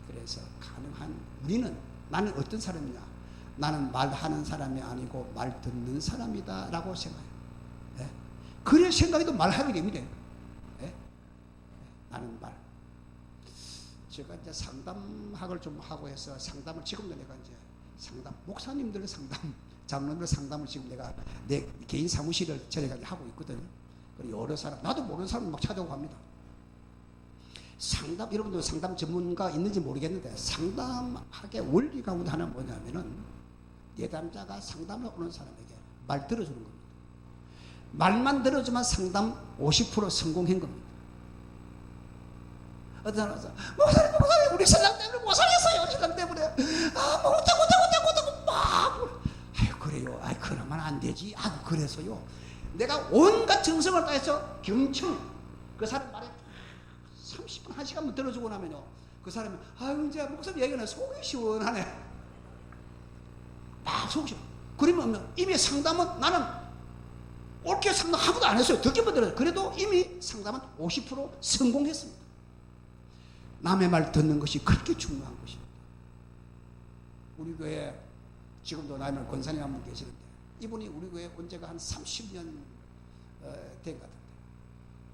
그래서 가능한 우리는 나는 어떤 사람이냐? 나는 말하는 사람이 아니고 말 듣는 사람이다 라고 생각해요. 예? 그래 생각해도 말하게 됩니다. 예? 나는 말. 제가 이제 상담학을 좀 하고 해서 상담을 지금도 내가 이제 목사님들 상담, 장로님들 상담을 지금 내가 내 개인 사무실을 저희가 하고 있거든요. 그리고 여러 사람, 나도 모르는 사람 막 찾아오고 합니다. 상담, 여러분들 상담 전문가 있는지 모르겠는데 상담학의 원리 가운데 하나는 뭐냐면은 예담자가 상담을 오는 사람에게 말 들어주는 겁니다. 말만 들어주면 상담 50% 성공한 겁니다. 어떤 사람은 목사님 우리 신랑 때문에 못 살겠어요. 신랑 때문에 못하고 막 그래요. 그러면 안 되지. 그래서요 내가 온갖 정성을 다해서 경청 그 사람 말에 30분 1시간만 들어주고 나면요 그 사람이 이제 목사님 얘기는 속이 시원하네. 막 속이 시원. 그러면 이미 상담은 나는 옳게 상담 하고도 안 했어요. 듣기만 들어요. 그래도 이미 상담은 50% 성공했습니다. 남의 말 듣는 것이 그렇게 중요한 것입니다. 우리 교회 지금도 남의 권사님 한 분 계시는데 이분이 우리 교회 온 지가 한 30년 된 것 같은데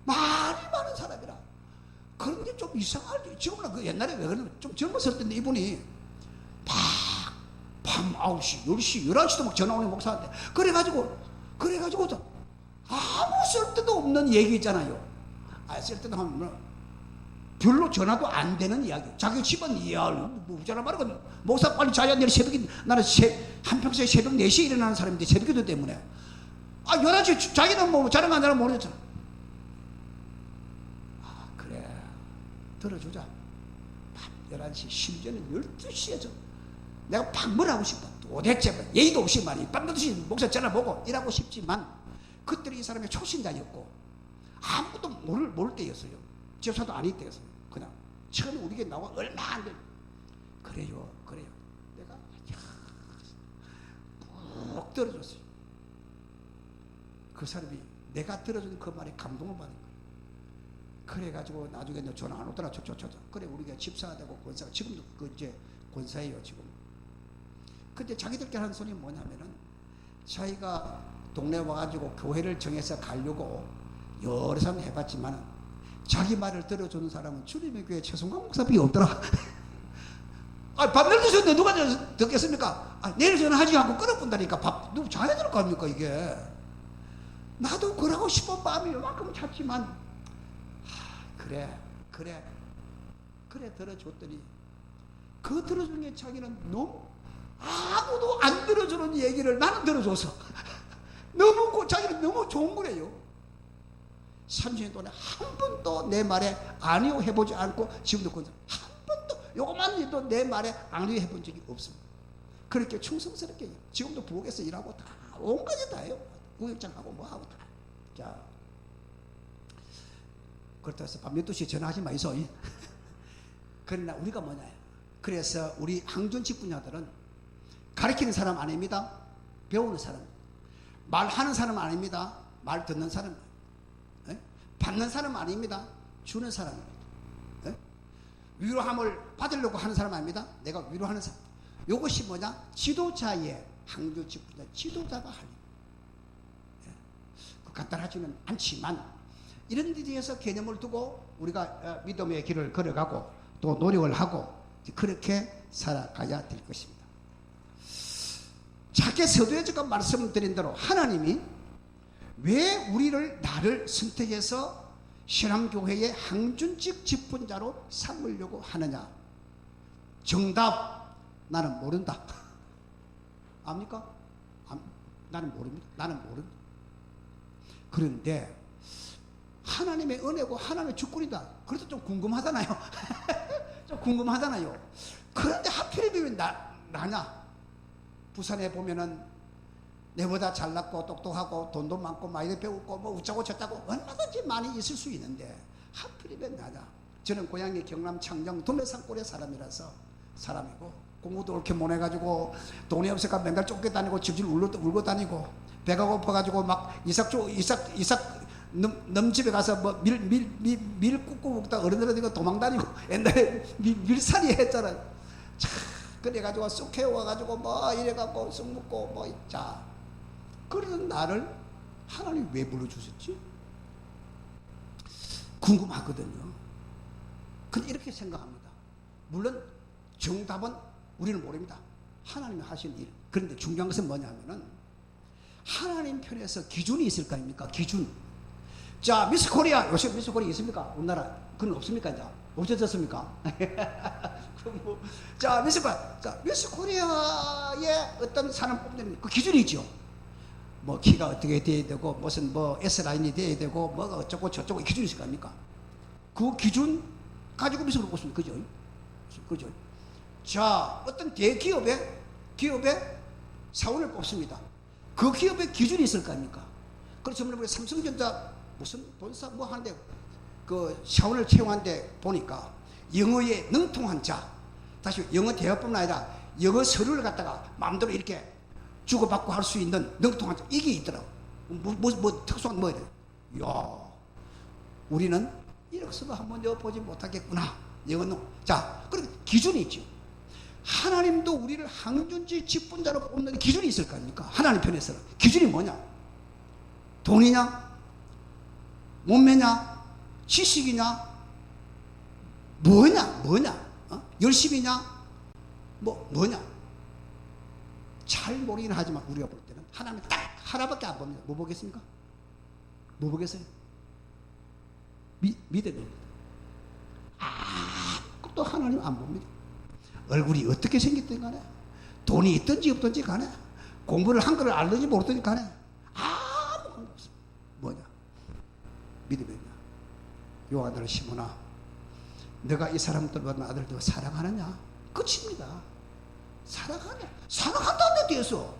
말이 많은 사람이라 그런 게 좀 이상하지. 지금은 그 옛날에 왜 그러냐면 좀 젊었을 때인데 이분이 밤 9시, 10시, 11시도 막 전화 오는 목사한테 그래가지고 아무 쓸데도 없는 얘기 있잖아요. 쓸데도 하면 별로 전화도 안 되는 이야기. 자기 집은 전화 말고 목사 빨리 자야 내일 새벽에 나는 한평소에 새벽 4시에 일어나는 사람인데 새벽기도 때문에 11시 자기는 뭐 자랑 안 자랑 모르겠잖아. 그래 들어주자. 밤 11시 심지어는 12시에 내가 방문하고 싶어. 도대체 뭐 예의도 없이 말이 밤낮없이 목사 전화보고 일하고 싶지만 그때는 이 사람이 초신자였고 아무것도 모를 때였어요. 집사도 아닐 때였어요. 그냥 처음에 우리에게 나와 얼마 안 돼. 그래요. 내가 푹 들어줬어요. 그 사람이 내가 들어준 그 말에 감동을 받은 거예요. 그래가지고 나중에 전화 안 오더라. 그래 우리가 집사가 되고 권사가 지금도 그 이제 권사예요 지금. 근데 자기들끼리 하는 소리는 뭐냐면은 자기가 동네 와가지고 교회를 정해서 가려고 여러 사람 해봤지만 자기 말을 들어주는 사람은 주님의 교회 최성광 목사밖에 없더라. 밤 12시인데 누가 듣겠습니까? 내일 전화하지 않고 끊어본다니까. 누구 자녀들 겁니까 이게. 나도 그러고 싶은 마음이 요만큼 찼지만 그래 들어줬더니 그 들어주는 게 자기는 너무 아무도 안 들어주는 얘기를 나는 들어줘서 자기는 너무 좋은 거래요. 30년 동안에 한 번도 내 말에 아니요 해보지 않고 지금도 한 번도 요것만 해도 내 말에 아니요 해본 적이 없습니다. 그렇게 충성스럽게 지금도 부엌에서 일하고 다 온가지 다 해요. 구역장하고 뭐하고 다. 자, 그렇다고 해서 밤 12시에 전화하지 마이소. 그러나 우리가 뭐냐. 그래서 우리 항존직 분야들은 가르치는 사람 아닙니다. 배우는 사람. 말하는 사람 아닙니다. 말 듣는 사람. 받는 사람 아닙니다. 주는 사람입니다. 위로함을 받으려고 하는 사람 아닙니다. 내가 위로하는 사람. 이것이 뭐냐? 지도자의 항존직 분야 지도자가 할 일. 간단하지는 않지만 이런 데 대해서 개념을 두고 우리가 믿음의 길을 걸어가고 또 노력을 하고 그렇게 살아가야 될 것입니다. 작게 서두에 제가 말씀드린 대로 하나님이 왜 나를 선택해서 신앙교회의 항준직 직분자로 삼으려고 하느냐? 정답, 나는 모른다. 압니까? 나는 모릅니다. 그런데 하나님의 은혜고 하나님의 주권이다. 그래도 좀 궁금하잖아요. 그런데 하필이면 왜 나냐? 부산에 보면은 내보다 잘났고 똑똑하고 돈도 많고 많이 배웠고 뭐 우짜고 저짜고 얼마든지 많이 있을 수 있는데 하필이면 나냐? 저는 고향이 경남 창녕 동래산골의 사람이고 공부도 그렇게 못해가지고 돈이 없으니까 맨날 쫓겨다니고 질질 울고 다니고 배가 고파가지고 막 이삭 넘집에 가서 뭐 밀 굽고 먹다 어른들은 도망다니고 옛날에 밀살이 했잖아요. 참 그래가지고 쑥 해와가지고 뭐 이래갖고 쑥 먹고 뭐 자 그러던 나를 하나님 왜 불러주셨지? 궁금하거든요. 근데 이렇게 생각합니다. 물론 정답은 우리는 모릅니다. 하나님이 하신 일. 그런데 중요한 것은 뭐냐면은 하나님 편에서 기준이 있을 거 아닙니까? 기준. 자, 미스 코리아. 요새 미스 코리아 있습니까? 우리나라. 그건 없습니까? 이제? 없어졌습니까? 자, 미스 코리아의 어떤 사람 뽑는 그 기준이 있죠. 뭐 키가 어떻게 돼야 되고 무슨 뭐 S라인이 돼야 되고 뭐가 어쩌고 저쩌고 기준이 있을 거 아닙니까? 그 기준 가지고 미스 코리아 뽑습니다. 그죠? 자, 어떤 대기업의 사원을 뽑습니다. 그 기업의 기준이 있을 거 아닙니까? 그래서 우리 삼성전자 무슨 본사 뭐 하는데 그 사원을 채용하는데 보니까 영어에 능통한 자, 다시 영어 대화뿐만 아니라 영어 서류를 갖다가 마음대로 이렇게 주고받고 할 수 있는 능통한 자, 이게 있더라고. 뭐 특수한 뭐 이래. 이야, 우리는 이력서도 한번 넣어보지 못하겠구나. 영어는. 자, 그럼 기준이 있죠. 하나님도 우리를 항준지 직분자로 뽑는 기준이 있을 거 아닙니까? 하나님 편에서는. 기준이 뭐냐? 돈이냐? 몸매냐? 지식이냐? 뭐냐? 열심이냐? 뭐냐? 잘 모르긴 하지만 우리가 볼 때는 하나님 딱 하나밖에 안 봅니다. 뭐 보겠습니까? 뭐 보겠어요? 믿음입니다. 아무것도 하나님 안 봅니다. 얼굴이 어떻게 생겼든 간에 돈이 있든지 없든지 간에 공부를 한 거를 알든지 모르든지 간에 아무 관계 없습니다. 뭐냐? 믿음이냐? 요 아들을 시몬아, 너가 이 사람들보다 아들을 더 사랑하느냐? 끝입니다. 사랑한다는데 뒤에서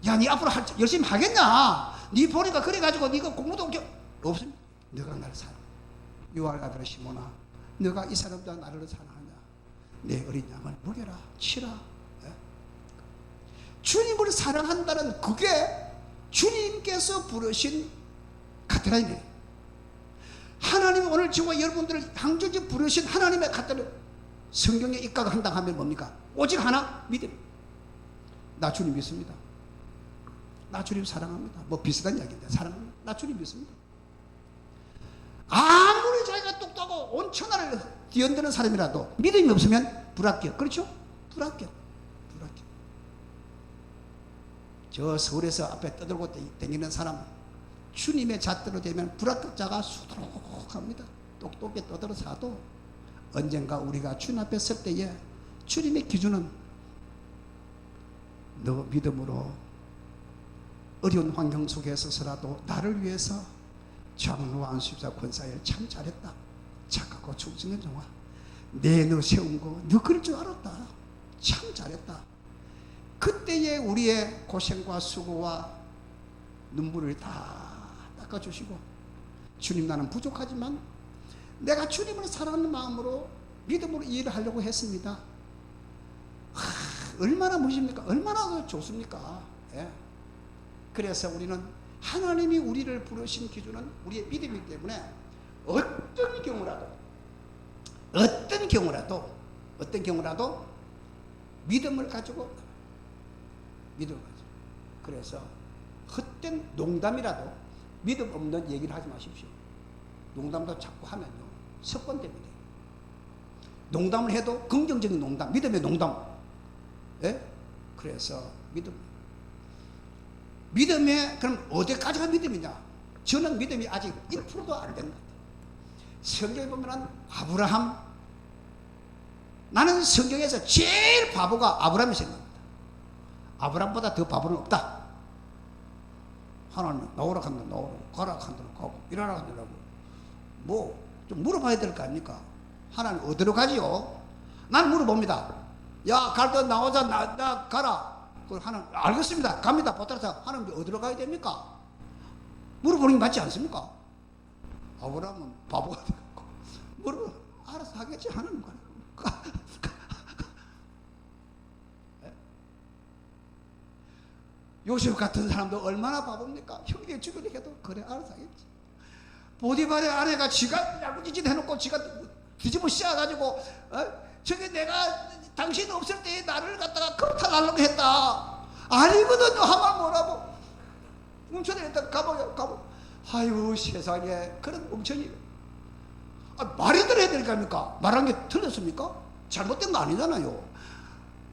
야, 니 앞으로 열심히 하겠냐? 니 보니까 그래가지고 니가 공부도 없습니다. 너가 나를 사랑해. 유알 아들 시몬아, 너가 이 사람도 나를 사랑하냐? 내 어린 양을 먹여라, 치라. 예? 주님을 사랑한다는 그게 주님께서 부르신 카트라인이에요. 하나님이 오늘 저와 여러분들을 항저지 부르신 하나님의 카트라인, 성경에 입각한다 하면 뭡니까? 오직 하나, 믿음. 나 주님 믿습니다. 나 주님 사랑합니다. 뭐 비슷한 이야기인데 사랑합니다. 나 주님 믿습니다. 아무리 자기가 똑똑하고 온 천하를 뒤흔드는 사람이라도 믿음이 없으면 불합격. 그렇죠? 불합격. 저 서울에서 앞에 떠들고 다니는 사람, 주님의 잣대로 되면 불합격자가 수두룩합니다. 똑똑하게 떠들어서도 언젠가 우리가 주님 앞에 설 때에 주님의 기준은 너 믿음으로 어려운 환경 속에 서서라도 나를 위해서 장로와 안수자 권사일 참 잘했다. 착하고 충성된 종아. 너 세운 거 너 그럴 줄 알았다. 참 잘했다. 그때의 우리의 고생과 수고와 눈물을 다 닦아주시고, 주님 나는 부족하지만 내가 주님을 사랑하는 마음으로 믿음으로 일을 하려고 했습니다. 얼마나 멋입니까? 얼마나 좋습니까? 예. 그래서 우리는 하나님이 우리를 부르신 기준은 우리의 믿음이기 때문에 어떤 경우라도 믿음을 가지고 그래서 헛된 농담이라도 믿음 없는 얘기를 하지 마십시오. 농담도 자꾸 하면요 습관됩니다. 농담을 해도 긍정적인 농담, 믿음의 농담. 예? 그래서 믿음에 그럼 어디까지가 믿음이냐? 저는 믿음이 아직 1%도 안 된 것 같아요. 성경에 보면 아브라함, 나는 성경에서 제일 바보가 아브라함이 생각합니다. 아브라함보다 더 바보는 없다. 하나님 나오라 한다 나오라, 가라 한다 가고, 일하라 한다 하고, 뭐 좀 물어봐야 될 거 아닙니까? 하나님 어디로 가지요? 난 물어봅니다. 야, 갈 때 나오자, 나 가라. 하나님 알겠습니다. 갑니다. 보따라서 하나님 어디로 가야 됩니까? 물어보는 게 맞지 않습니까? 아브라함은 바보가 되고 물어보면 알아서 하겠지. 하나님 가. 요셉 같은 사람도 얼마나 바보입니까? 형제 죽으려 해도 그래 알아서 하겠지. 보디발의 아내가 지가 야구지짓 해놓고 지가 뒤집어 씌워가지고 저게 내가 당신 없을 때 나를 갖다가 겁탈하려고 했다. 아니거든요. 하면 뭐라고 뭉쳐내다 가보요. 아유 세상에 그런 뭉쳐니 말이 들어야 될 거 아닙니까? 말한 게 틀렸습니까? 잘못된 거 아니잖아요.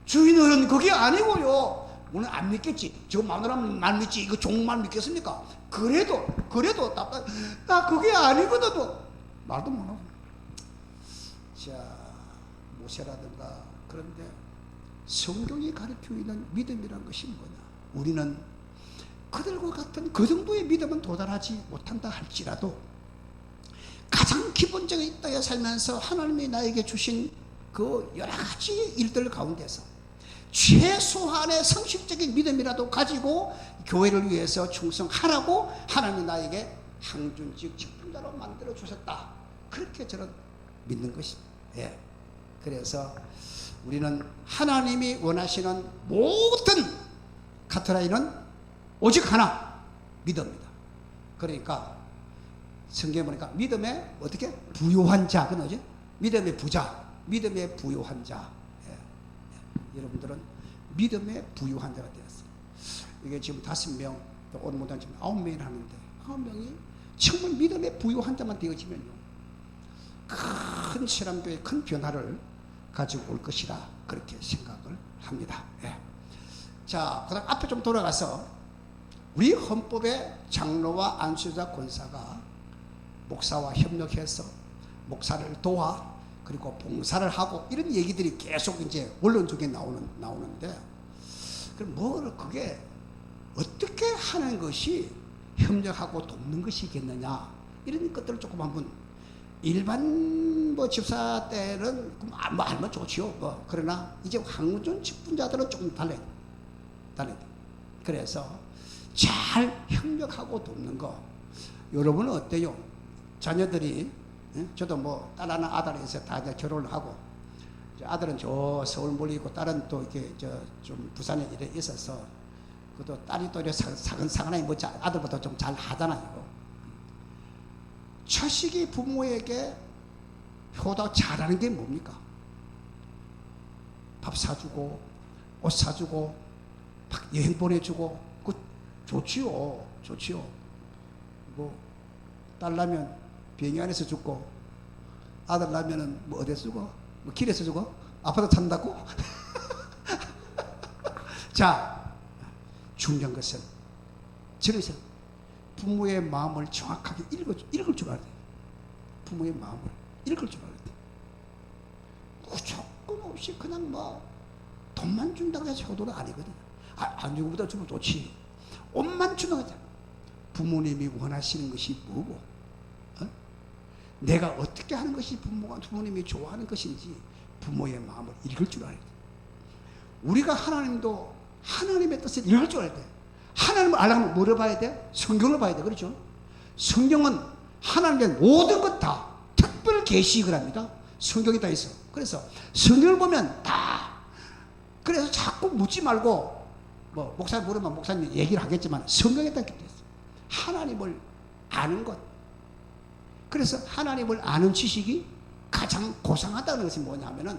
주인은 그게 아니고요. 오늘 안 믿겠지. 저 마누라만 안 믿지. 이거 종만 믿겠습니까? 그래도 답답. 나 그게 아니거든요. 말도 못하고. 자, 모세라든가. 그런데 성경이 가르치고 있는 믿음이란 것이 뭐냐? 우리는 그들과 같은 그 정도의 믿음은 도달하지 못한다 할지라도 가장 기본적인 이 땅에 살면서 하나님이 나에게 주신 그 여러 가지 일들 가운데서 최소한의 성실적인 믿음이라도 가지고 교회를 위해서 충성하라고 하나님이 나에게 항준직 직분자로 만들어 주셨다. 그렇게 저는 믿는 것입니다. 예. 그래서 우리는 하나님이 원하시는 모든 카트라인은 오직 하나, 믿음입니다. 그러니까 성경에 보니까 믿음의 어떻게 부요한 자, 그 뭐지? 믿음의 부자, 믿음의 부요한 자. 여러분들은 믿음의 부유한 자가 되었어요. 이게 지금 5명, 오늘 못한 지금 9명이 하는데 9명이 정말 믿음의 부유한 자만 되어지면요 큰 신앙교회의 큰 변화를 가지고 올 것이라 그렇게 생각을 합니다. 예. 자, 그다음 앞에 좀 돌아가서 우리 헌법에 장로와 안수자 권사가 목사와 협력해서 목사를 도와 그리고 봉사를 하고 이런 얘기들이 계속 이제 언론 쪽에 나오는데 그럼 그게 어떻게 하는 것이 협력하고 돕는 것이겠느냐 이런 것들을 조금 한번 일반 뭐 집사 때는 뭐 알면 좋지요. 뭐 그러나 이제 황운전 직분자들은 조금 달라요. 그래서 잘 협력하고 돕는 거. 여러분은 어때요? 자녀들이 저도 뭐 딸 하나 아들 있어 다 이제 결혼을 하고 아들은 저 서울 멀리 있고 딸은 또 이렇게 좀 부산에 일에 있어서 그것도 딸이 또 이렇게 사근사근하게 뭐 아들보다 좀 잘 하잖아요. 처식이 부모에게 효도 잘하는 게 뭡니까? 밥 사주고 옷 사주고 여행 보내주고 그 좋지요. 뭐 딸 나면 비행기 안에서 죽고 아들 나면은 뭐 어디서 죽어? 뭐 길에서 죽어? 아파트 산다고? 자, 중요한 것은 저는 부모의 마음을 정확하게 읽을 줄 알아야 돼. 부모의 마음을 읽을 줄 알아야 돼. 무조건 없이 그냥 뭐 돈만 준다고 해서 효도는 아니거든. 안 주고 보다 주면 좋지. 옷만 준다고 하잖아. 부모님이 원하시는 것이 뭐고, 내가 어떻게 하는 것이 부모님이 좋아하는 것인지 부모의 마음을 읽을 줄 알아야 돼. 우리가 하나님도 하나님의 뜻을 읽을 줄 알아야 돼. 하나님을 알려면 뭐를 봐야 돼? 성경을 봐야 돼. 그렇죠? 성경은 하나님의 모든 것 다 특별 계시를 합니다. 성경이 다 있어. 그래서 성경을 보면 다. 그래서 자꾸 묻지 말고 뭐 목사님 물으면 목사님 얘기를 하겠지만 성경에 다 기록되어 있어. 하나님을 아는 것. 그래서 하나님을 아는 지식이 가장 고상하다는 것이 뭐냐면은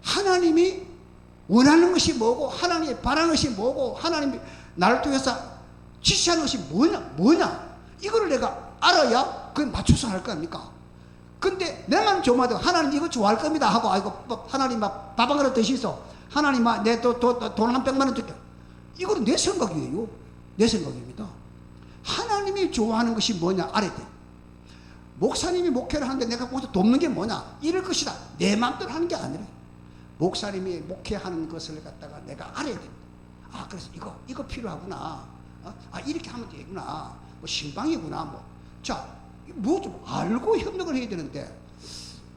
하나님이 원하는 것이 뭐고 하나님이 바라는 것이 뭐고 하나님이 나를 통해서 지시하는 것이 뭐냐 이거를 내가 알아야 그걸 맞춰서 할 거 아닙니까? 근데 내만 좋아하면 하나님 이거 좋아할 겁니다 하고 아이고 하나님 막 밥 한 그릇 드시소 하나님 막 내 돈 한 100만 원 줄게. 이거는 내 생각이에요. 내 생각입니다. 하나님이 좋아하는 것이 뭐냐 알아야 돼. 목사님이 목회를 하는데 내가 거기서 돕는 게 뭐냐 이럴 것이다. 내 마음대로 하는 게 아니라 목사님이 목회하는 것을 갖다가 내가 알아야 됩니다. 아 그래서 이거 필요하구나. 이렇게 하면 되구나. 뭐 신방이구나. 뭐 자 뭐 좀 알고 협력을 해야 되는데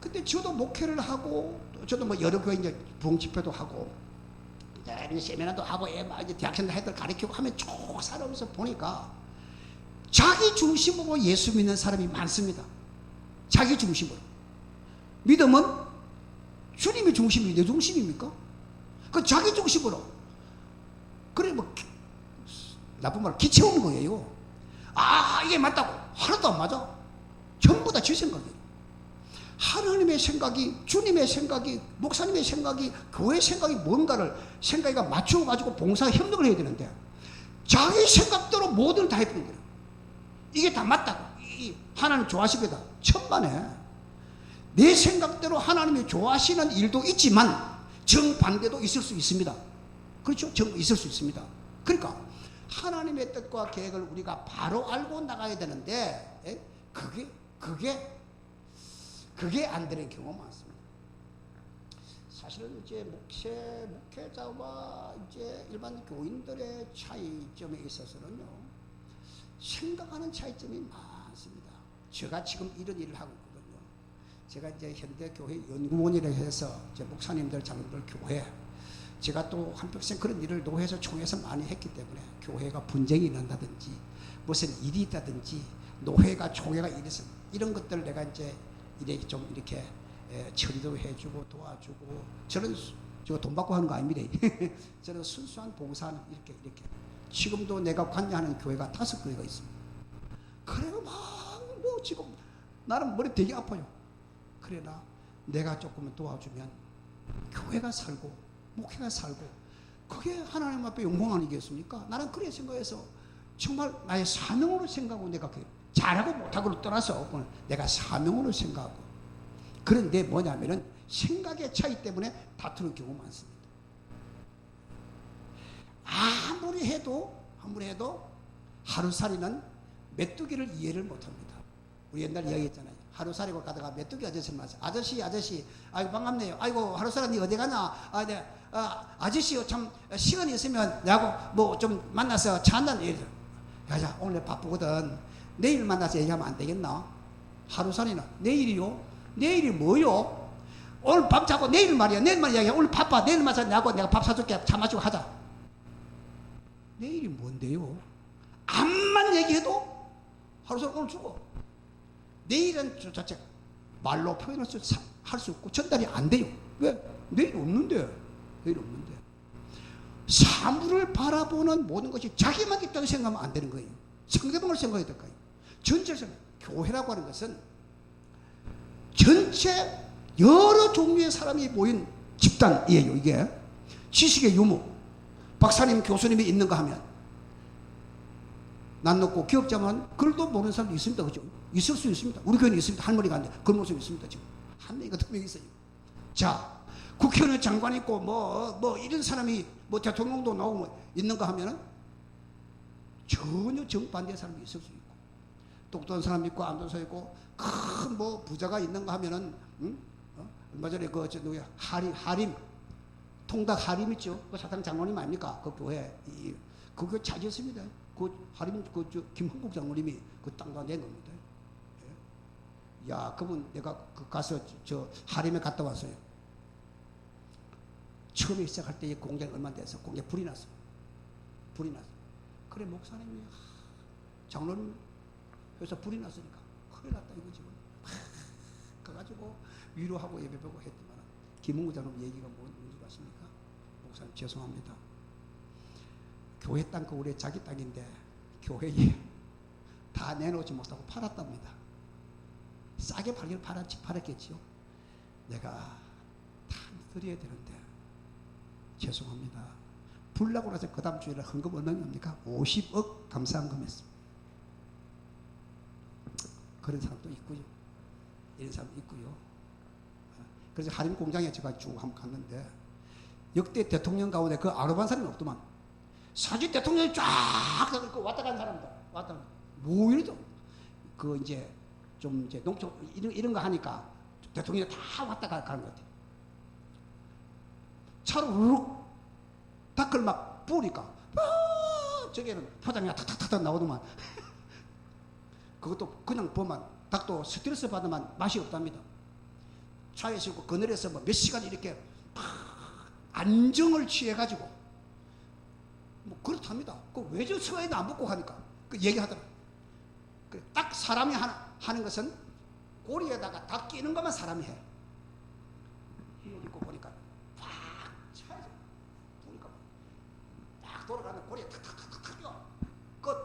근데 저도 목회를 하고 저도 뭐 여러 교회 이제 부흥집회도 하고 세미나도 하고 이제 대학생들 애들 가르치고 하면 쭉 살아오면서 보니까 자기 중심으로 예수 믿는 사람이 많습니다. 자기 중심으로. 믿음은 주님이 중심이 내 중심입니까? 그 자기 중심으로. 그래 뭐 나쁜 말로 기채우는 거예요. 이게 맞다고. 하나도 안 맞아. 전부 다 지 생각이에요. 하나님의 생각이 주님의 생각이 목사님의 생각이 교회 생각이 뭔가를 생각이 맞추어가지고 봉사 협력을 해야 되는데 자기 생각대로 뭐든 다 해버린 거예요. 이게 다 맞다고. 하나님 좋아하시거든. 천만에 내 생각대로 하나님이 좋아하시는 일도 있지만 정반대도 있을 수 있습니다. 그렇죠? 있을 수 있습니다. 그러니까 하나님의 뜻과 계획을 우리가 바로 알고 나가야 되는데 그게 안 되는 경우가 많습니다. 사실은 이제 목회자와 이제 일반 교인들의 차이점에 있어서는요, 생각하는 차이점이 많습니다. 제가 지금 이런 일을 하고 있거든요. 제가 이제 현대교회 연구원이라 해서 이제 목사님들, 장로들 교회, 제가 또 한평생 그런 일을 노회에서 총회에서 많이 했기 때문에 교회가 분쟁이 난다든지 무슨 일이 있다든지 노회가 총회가 이래서 이런 것들을 내가 이제 이렇게 좀 이렇게 처리도 해주고 도와주고 저는 저 돈 받고 하는 거 아닙니다. 저는 순수한 봉사는 이렇게 지금도 내가 관여하는 교회가 5교회가 있습니다. 그래도 막 뭐 지금 나는 머리 되게 아파요. 그러나 내가 조금만 도와주면 교회가 살고 목회가 살고 그게 하나님 앞에 영광 아니겠습니까? 나는 그래 생각해서 정말 나의 사명으로 생각하고 내가 잘하고 못하고를 떠나서 내가 사명으로 생각하고 그런데 뭐냐면은 생각의 차이 때문에 다투는 경우가 많습니다. 아무리 해도 하루살이는 메뚜기를 이해를 못합니다. 우리 옛날 이야기했잖아요. 하루살이고 가다가 메뚜기 아저씨를 만났어요. 아저씨, 아이고 반갑네요. 아이고 하루살이 니 어디 가냐? 아저씨 참 시간이 있으면 나하고 뭐 좀 만나서 차 한잔 얘기해. 야자 오늘 바쁘거든. 내일 만나서 얘기하면 안 되겠나? 하루살이나. 내일이요? 내일이 뭐요? 오늘 밥 자고 내일 말이야. 내일만 이야기해. 오늘 바빠. 내일만 자고 내가 밥 사줄게. 차 마시고 하자. 내일이 뭔데요? 암만 얘기해도 하루살이 오늘 죽어. 내일은 저 자체 말로 표현할 수 없고 전달이 안 돼요. 왜? 내일 없는데. 내일 없는데. 사물을 바라보는 모든 것이 자기만 있다고 생각하면 안 되는 거예요. 상대방을 생각해야 될 거예요. 전체를 생각. 교회라고 하는 것은 전체 여러 종류의 사람이 모인 집단이에요. 이게 지식의 유무, 박사님, 교수님이 있는가 하면 난 높고 기업자만 글도 모르는 사람도 있습니다. 그죠? 있을 수 있습니다. 우리 교회는 있습니다. 할머니가 안 돼. 그런 모습이 있습니다. 지금 한 명이가 두 명 있어요. 자, 국회의원 장관 있고 뭐 이런 사람이 뭐 대통령도 나오고 있는가 하면은 전혀 정반대의 사람이 있을 수 있고, 똑똑한 사람 있고 안 좋은 사람 있고, 큰 뭐 부자가 있는가 하면은 얼마 전에 그 누구야 하림 통닭 하림 있죠? 그 사탕 장로님 아닙니까? 그 교회 그거 차지했습니다. 그 하림 김흥국 장로님이 그 땅 낸 겁니다. 예. 야, 그분 내가 가서 저 하림에 갔다 왔어요. 처음에 시작할 때 공장이 얼마 안 돼서 공장에 불이 났어. 불이 났어. 그래 목사님이 장로님 회사 불이 났으니까 큰일 났다 이거 지금. 가가지고 위로하고 예배하고 했더만 김흥구 장로님 얘기가 뭔지 아십니까? 목사님 죄송합니다. 교회 땅 그 우리 자기 땅인데 교회에 다 내놓지 못하고 팔았답니다. 싸게 팔긴 팔았겠지요. 내가 다 드려야 되는데 죄송합니다. 불나고 나서 그 다음 주일에 헌금 얼마입니까? 50억 감사헌금 했습니다. 그런 사람도 있고요. 이런 사람도 있고요. 그래서 하림 공장에 제가 쭉 한번 갔는데 역대 대통령 가운데 그 아르반 사람이 없더만. 사실 대통령이 쫙 왔다 간 사람들 왔다 뭐 이러죠. 그 이제 좀 이제 농촌 이런 거 하니까 대통령이 다 왔다 가는 것 같아요. 차로 우르륵 닭을 막 부으니까 저기는 포장이 탁탁탁탁 나오더만. 그것도 그냥 보면 닭도 스트레스 받으면 맛이 없답니다. 차에 싣고 그늘에서 뭐 몇 시간 이렇게 안정을 취해가지고 뭐 그렇답니다. 그 왜 저 서해도 안 붙고 하니까 그 얘기하더라. 딱 사람이 하는 것은 꼬리에다가 닭 끼는 것만 사람이 해. 이거 입고 보니까 팍 차에서 보니까 딱 돌아가면 꼬리에 탁탁탁탁 껴. 끝.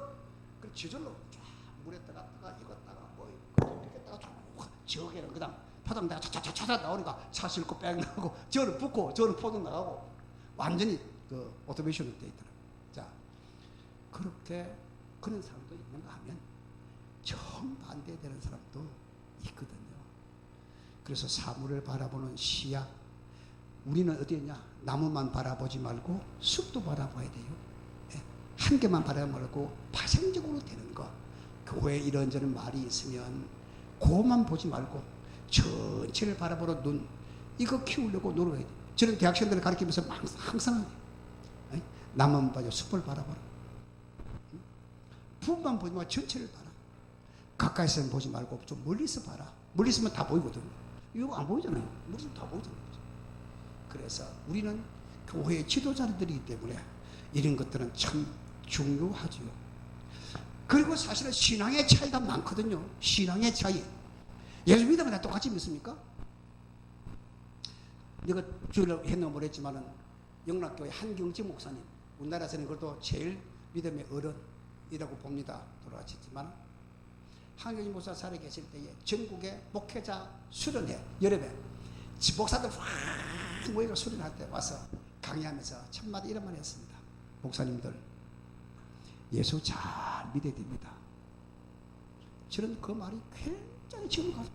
그 저절로 쫙 물에 떠갔다가 익었다가 뭐 이렇게 다가 저기는 그다음 포장 내가 차차차차 나오니까 차 싣고 뺑 나가고 저는 붙고 저는 포장 나가고 완전히 그 오토메이션이 돼 있더라. 자, 그렇게 그런 사람도 있는가 하면 정반대되는 사람도 있거든요. 그래서 사물을 바라보는 시야, 우리는 어디냐? 나무만 바라보지 말고 숲도 바라봐야 돼요. 한 개만 바라보지 말고 파생적으로 되는 거. 교회에 이런저런 말이 있으면 그것만 보지 말고 전체를 바라보는 눈, 이거 키우려고 노력해야 돼요. 저는 대학생들을 가르치면서 항상 나만 봐요. 숲을 바라봐라. 부분만 보지 말고 전체를 봐라. 가까이서는 보지 말고 좀 멀리서 봐라. 멀리 있으면 다 보이거든요. 이거 안 보이잖아요. 멀리 있으면 다 보이잖아요. 그래서 우리는 교회의 지도자들이기 때문에 이런 것들은 참 중요하죠. 그리고 사실은 신앙의 차이가 많거든요. 신앙의 차이. 예수 믿으면 다 똑같이 믿습니까? 내가 주일날 했나 모르겠지만은 영락교회 한경지 목사님, 우리나라에서는 그것도 제일 믿음의 어른이라고 봅니다. 돌아가셨지만 한경지 목사 살아 계실 때에 전국의 목회자 수련회 여름에 목사들 확 모여서 수련할 때 와서 강의하면서 첫마디 이런 말 했습니다. 목사님들 예수 잘 믿어야 됩니다. 저는 그 말이 굉장히 지금 가슴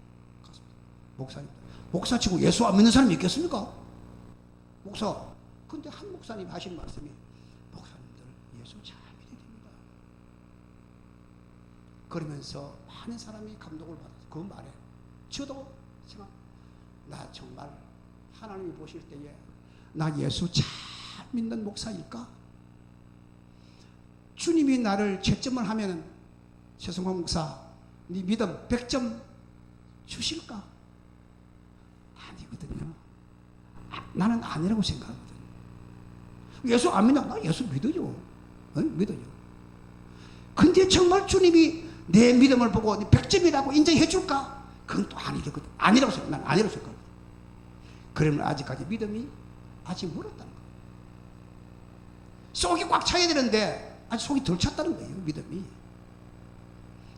목사님, 목사 치고 예수 안 믿는 사람이 있겠습니까? 목사. 근데 한 목사님 하신 말씀이 목사님들 예수 잘 믿어야 됩니다. 그러면서 많은 사람이 감동을 받았어요. 그 말에 저도 생각, 나 정말 하나님이 보실 때에 나 예수 잘 믿는 목사일까? 주님이 나를 채점을 하면은 최성환 목사 네 믿음 100점 주실까? 아니거든요. 나는 아니라고 생각하거든요. 예수 안 믿나? 나 예수 믿어요. 믿어요. 근데 정말 주님이 내 믿음을 보고 100점이라고 인정해 줄까? 그건 또 아니거든. 아니라고 생각. 난 아니라고 생각해. 그러면 아직까지 믿음이 아직 멀었다는 거예요. 속이 꽉 차야 되는데 아직 속이 덜 찼다는 거예요. 믿음이.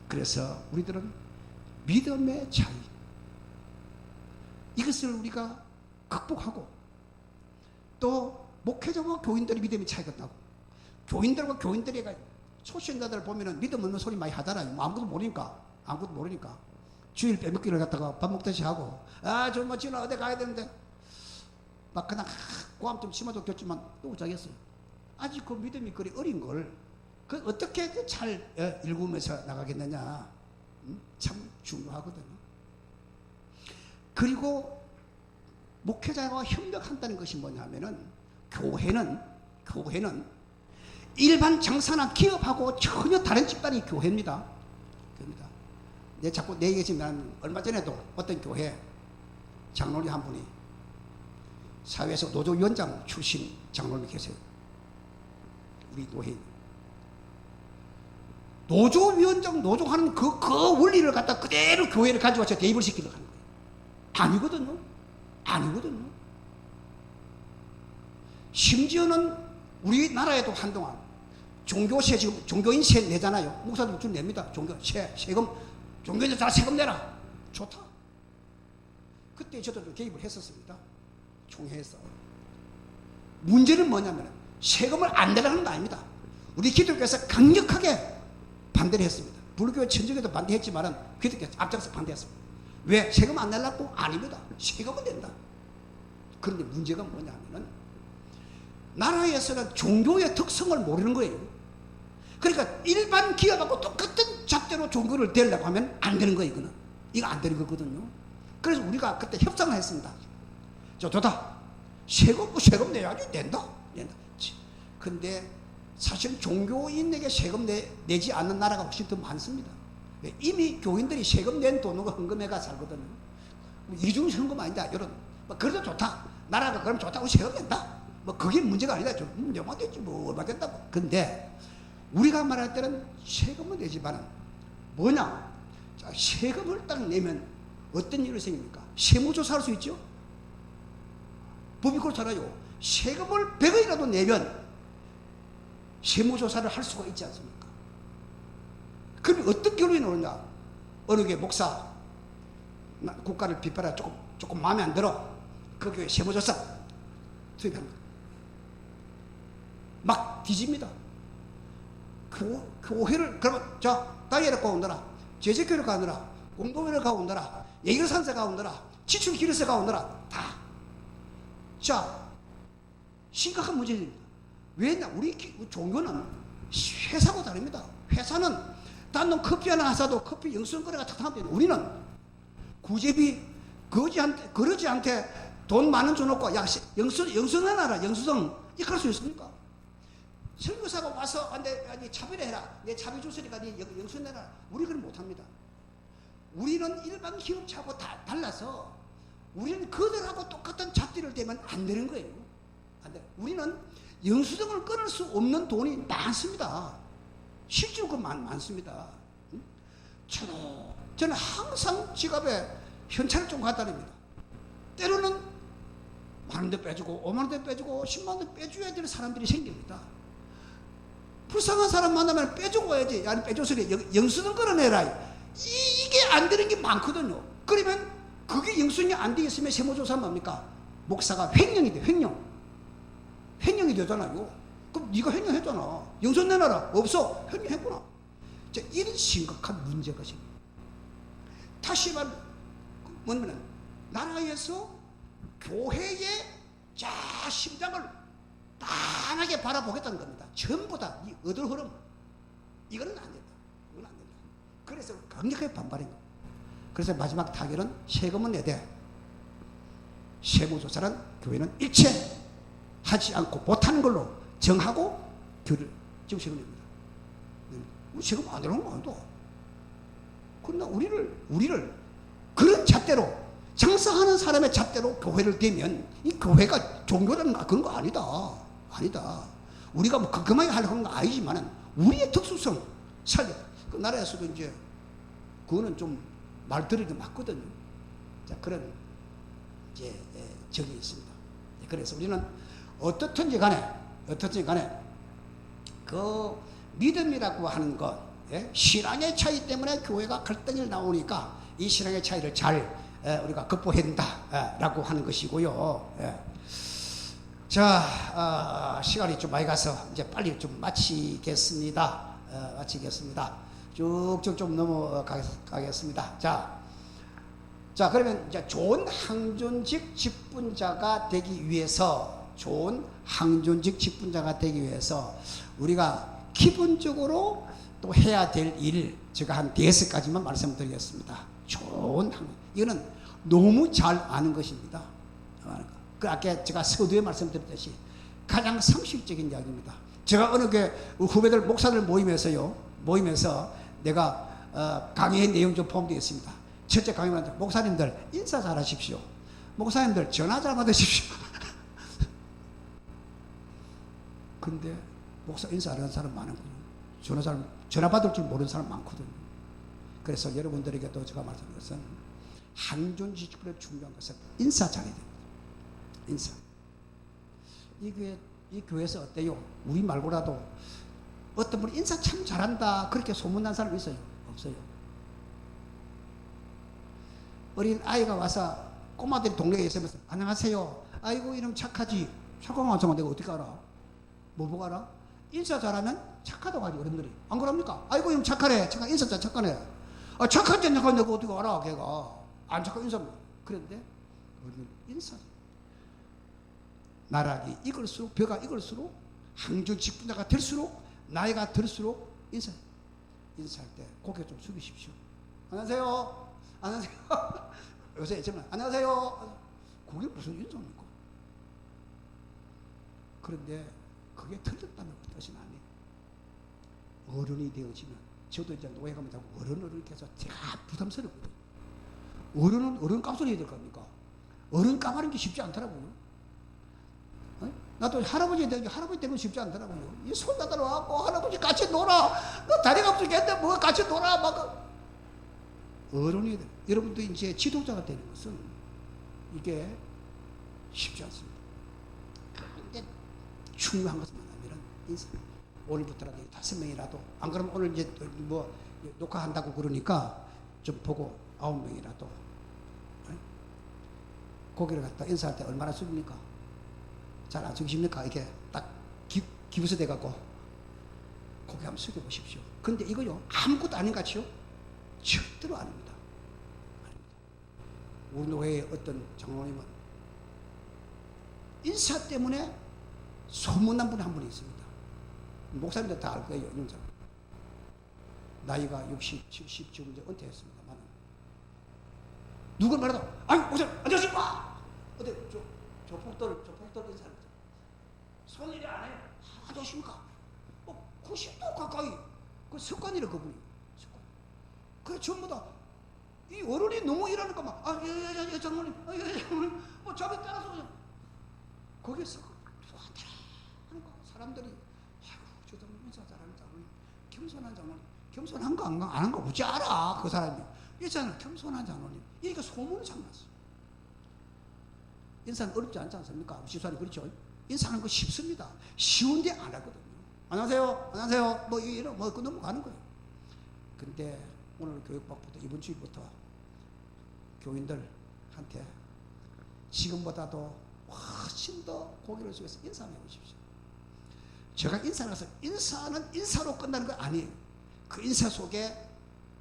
그래서 우리들은 믿음의 차이, 이것을 우리가 극복하고, 또 목회자와 교인들의 믿음의 차이가 나고, 교인들과 교인들이 초신자들 보면은 믿음 없는 소리 많이 하잖아요. 아무것도 모르니까 주일 빼먹기를 갖다가 밥 먹듯이 하고, 정말 지금 어디 가야 되는데 막 그냥 고함 좀 심어도 겼지만 또 자겠어요. 아직 그 믿음이 그리 어린 걸 그 어떻게 잘 일구면서 나가겠느냐. 참 중요하거든요. 그리고 목회자와 협력한다는 것이 뭐냐면은, 교회는 일반 장사나 기업하고 전혀 다른 집단이 교회입니다. 자꾸 내 얘기지만, 얼마 전에도 어떤 교회 장로님 한 분이 사회에서 노조위원장 출신 장로님이 계세요. 우리 노회 노조위원장 노조하는 그 원리를 갖다 그대로 교회를 가져와서 대입을 시키려고 하는 거예요. 아니거든요. 심지어는 우리나라에도 한동안 종교세, 지금 종교인세 내잖아요. 목사들 좀 냅니다. 세금, 종교인들 다 세금 내라. 좋다. 그때 저도 좀 개입을 했었습니다. 총회에서. 문제는 뭐냐면 세금을 안 내라는 거 아닙니다. 우리 기독교에서 강력하게 반대를 했습니다. 불교의 천주교도 반대했지만은 기독교에서 앞장서 반대했습니다. 왜? 세금 안 내려고? 아닙니다. 세금은 낸다. 그런데 문제가 뭐냐면은, 나라에서는 종교의 특성을 모르는 거예요. 그러니까 일반 기업하고 똑같은 잣대로 종교를 대려고 하면 안 되는 거예요. 이거 안 되는 거거든요. 그래서 우리가 그때 협상을 했습니다. 좋다. 세금 내야지. 낸다. 근데 사실 종교인에게 세금 내지 않는 나라가 훨씬 더 많습니다. 이미 교인들이 세금 낸 돈으로 헌금해가 살거든요. 이중 헌금 아니다. 이런. 그래도 좋다. 나라가 그럼 좋다고 세금 낸다. 그게 문제가 아니다. 얼마 됐지, 얼마 된다고. 근데 우리가 말할 때는 세금은 내지만은 뭐냐? 자, 세금을 딱 내면 어떤 일이 생깁니까? 세무조사할 수 있죠? 법이 그렇잖아요. 세금을 100원이라도 내면 세무조사를 할 수가 있지 않습니까? 그럼 어떤 결론이 나오냐? 어느 게 목사, 국가를 비판하 조금 마음에 안 들어. 그 교회 세무조사 투입합니다. 막 뒤집니다. 교회를, 그러면, 다이어를 가온다라, 제재교를 가온다라, 공동회를 가온다라, 예결산세 가온다라, 지출기르세 가온다라, 다. 자, 심각한 문제입니다. 왜냐? 우리 종교는 회사고 다릅니다. 회사는 단돈 커피 하나 사도 커피 영수증거래가 탁탁합니다. 우리는 구제비 거르지한테 돈 만 원 줘놓고, 영수증 해놔라, 영수증. 이렇게 할 수 있습니까? 설교사가 와서 네 차별해라, 내 차별 줬으니까 네 영수증 내라. 우리 그건 못합니다. 우리는 일반 기업체하고 달라서 우리는 그들하고 똑같은 잣대를 대면 안 되는 거예요. 안 돼. 우리는 영수증을 끊을 수 없는 돈이 많습니다. 실제로 그 많습니다. 저는 항상 지갑에 현찰을 좀 갖다 냅니다. 때로는 만 원도 빼주고 5만 원도 빼주고 10만 원도 빼줘야 될 사람들이 생깁니다. 불쌍한 사람 만나면 빼주고 와야지. 아니 빼줬으니 영수증 끌어내라. 이게 안 되는 게 많거든요. 그러면 그게 영수증이 안 돼 있으면 세무조사 뭡니까? 목사가 횡령이 돼. 횡령이 되잖아요. 그럼 네가 횡령했잖아. 영수증 내놔라. 없어. 횡령했구나. 자, 이런 심각한 문제가 생깁니다. 다시 뭐냐면 나라에서 교회의 심장을 단하게 바라보겠다는 겁니다. 전부 다 이 얻을 흐름. 이거는 안 된다. 이건 안 된다. 그래서 강력하게 반발한 겁니다. 그래서 마지막 타결은 세금은 내되 세무조사는 교회는 일체 하지 않고 못하는 걸로 정하고 교를 지금 세금 냅니다. 세금 안 내는 거 아니다. 그러나 우리를 그런 잣대로, 장사하는 사람의 잣대로 교회를 대면 이 교회가 종교라는 그런 거 아니다. 아니다. 우리가 뭐 그만하게 하려고 하는 거 아니지만은 우리의 특수성 살려. 그 나라에서도 이제 그거는 좀 말 들으기 맞거든요. 자, 그런 이제 적이 있습니다. 그래서 우리는 어떻든지 간에 그 믿음이라고 하는 것, 신앙의 차이 때문에 교회가 갈등이 나오니까 이 신앙의 차이를 잘 우리가 극복해야 된다라고 하는 것이고요. 자, 시간이 좀 많이 가서 이제 빨리 좀 마치겠습니다. 쭉쭉 좀 넘어가겠습니다. 자, 그러면 이제 좋은 항존직 직분자가 되기 위해서, 우리가 기본적으로 또 해야 될 일, 제가 한 5가지만 말씀드리겠습니다. 이거는 너무 잘 아는 것입니다. 그 아까 제가 서두에 말씀드렸듯이 가장 상식적인 이야기입니다. 제가 어느 게 후배들, 목사들 모임에서 내가 강의의 내용 좀 포함되어 있습니다. 첫째 강의는 목사님들 인사 잘 하십시오. 목사님들 전화 잘 받으십시오. 근데 목사 인사 안 하는 사람 많거든요. 전화 받을 줄 모르는 사람 많거든요. 그래서 여러분들에게도 제가 말씀드린 것은 항존직분에 중요한 것은 인사 잘해야 됩니다. 인사. 이 교회에서 어때요? 우리 말고라도 어떤 분이 인사 참 잘한다 그렇게 소문난 사람이 있어요? 없어요. 어린 아이가 와서 꼬마들이 동네에 있으면서 안녕하세요. 아이고 이름 착하지. 착한 거 내가 어떻게 알아? 뭐 보고 알아? 인사 잘하면 착하다고 하지 어른들이. 안 그럽니까? 아이고 이름 착하네. 인사 잘 착하네. 아 착한지 안 착한지 내가 어떻게 알아? 걔가 안 착한 인사. 그런데 우리는 인사. 나락이 익을수록, 벼가 익을수록, 항존 직분자가 될수록, 나이가 들수록 인사할 때 고개 좀 숙이십시오. 안녕하세요. 요새 저는 안녕하세요. 그게 무슨 인사입니까? 그런데 그게 틀렸다는 뜻은 아니에요. 어른이 되어지면, 저도 이제 노예가 되고 어른을 계속 제가 부담스럽거든요. 어른은 어른 값을 해야 될 겁니까? 어른 값하는 게 쉽지 않더라고요. 나도 할아버지 되는 건 쉽지 않더라고요. 이 손자들 와갖고 할아버지 같이 놀아. 너 다리가 없으겠는데 뭐 같이 놀아. 막. 어른이 돼. 여러분도 이제 지도자가 되는 것은 이게 쉽지 않습니다. 그런데 중요한 것은 뭐냐면 인사. 오늘부터라도 5명이라도, 안 그러면 오늘 이제 뭐 녹화한다고 그러니까 좀 보고 9명이라도 고개를 갖다 인사할 때 얼마나 숙입니까? 잘 안 숙이십니까? 이렇게 딱 기부서 돼갖고 고개 한번 숙여보십시오. 근데 이거요, 아무것도 아닌 것 같이요? 절대로 아닙니다. 우리 노회의 어떤 장로님은 인사 때문에 소문난 분이 한 분이 있습니다. 목사님들 다 알 거예요. 인사. 나이가 60, 70 지금 이제 은퇴했습니다만 누굴 말해도 아니 목사님 안녕하십니까? 어디 조폭들 인사를 손일이 안 해요. 안녕하십니까? 90도 가까이 그 습관이래 그분이. 습관. 그래 전부 다 이 어른이 너무 일하니까 막 예 장로님 장로님 뭐 저기 따라서 그냥 거기서 좋아하더라 하는 거 사람들이 아이고 저 장로님 인사 잘하는 장로님 겸손한 장로님 겸손한 거 안 한 거 어찌 알아 그 사람이 있잖아 겸손한 장로님 이게 소문이 참 났어. 인사는 어렵지 않지 않습니까? 집사님 그렇죠? 인사하는 거 쉽습니다. 쉬운데 안 하거든요. 안녕하세요 뭐 이런 뭐 넘어가는 거예요. 근데 오늘 교육박부터 이번 주부터 교인들한테 지금보다도 훨씬 더 고개를 숙여서 인사해 보십시오. 제가 인사라서 인사는 인사로 끝나는 거 아니에요. 그 인사 속에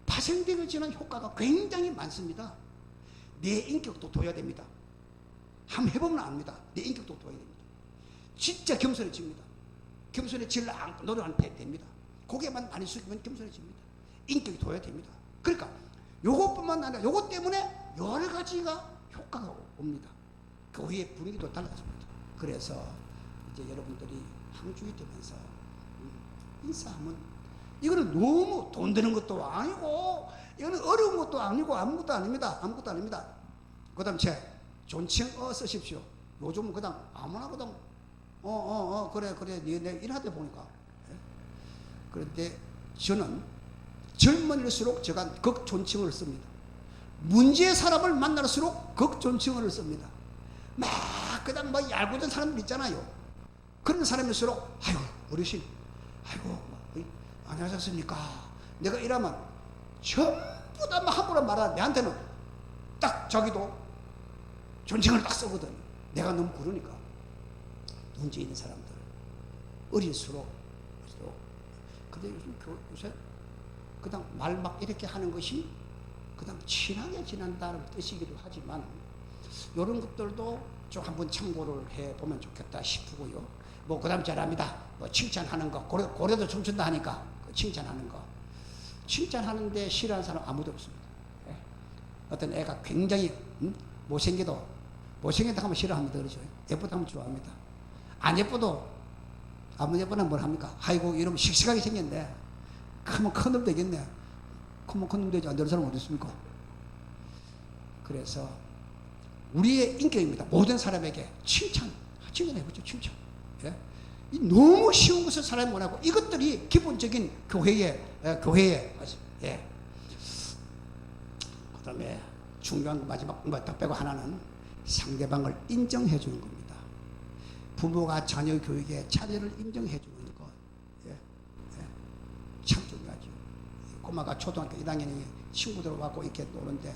파생되어지는 효과가 굉장히 많습니다. 내 인격도 둬야 됩니다. 한번 해보면 압니다. 내 인격도 둬야 됩니다. 진짜 겸손해집니다. 겸손해질 노력하면 됩니다. 고개만 많이 숙이면 겸손해집니다. 인격이 둬야 됩니다. 그러니까 요것뿐만 아니라 요것 때문에 여러 가지가 효과가 옵니다. 교회의 분위기도 달라집니다. 그래서 이제 여러분들이 항주이 되면서 인사하면 이거는 너무 돈 드는 것도 아니고 이거는 어려운 것도 아니고 아무것도 아닙니다. 아무것도 아닙니다. 그 다음 존칭 쓰십시오. 요즘은 그냥 아무나 그냥 그래 내 일하다 보니까. 그런데 저는 젊은일수록 제가 극존칭을 씁니다. 문제의 사람을 만날수록 극존칭을 씁니다. 막 그냥 뭐 얄궂은 사람들 있잖아요. 그런 사람일수록 아이고 어르신, 아이고 안녕하셨습니까. 내가 이러면 전부 다 함부로 말하는 내한테는 딱 자기도 존칭을 딱 쓰거든. 내가 너무 그러니까. 문제 있는 사람들 어릴수록 근데 요새 그냥 말 막 이렇게 하는 것이 그냥 친하게 지낸다는 뜻이기도 하지만 이런 것들도 좀 한번 참고를 해보면 좋겠다 싶고요. 뭐 그 다음 잘합니다. 뭐 칭찬하는 거 고래도 춤춘다 하니까 칭찬하는 거. 칭찬하는데 싫어하는 사람 아무도 없습니다. 예. 어떤 애가 굉장히 못생기다 하면 싫어합니다. 그러죠. 예쁘다 하면 좋아합니다. 안 예뻐도 아무 예쁘나 뭘 합니까? 아이고 이러면 씩씩하게 생겼네. 크면 큰 놈 되겠네. 크면 큰 놈 되지. 안 되는 사람 어디 있습니까? 그래서 우리의 인격입니다. 모든 사람에게 칭찬해보죠. 칭찬. 예? 너무 쉬운 것을 사람이 원하고 이것들이 기본적인 교회의 예. 그 다음에 중요한 마지막 딱 빼고 하나는 상대방을 인정해 주는 겁니다. 부모가 자녀 교육에 자녀를 인정해 주는 것. 예. 예. 참 중요하죠. 꼬마가 초등학교 1학년이 친구들 와고 이렇게 노는데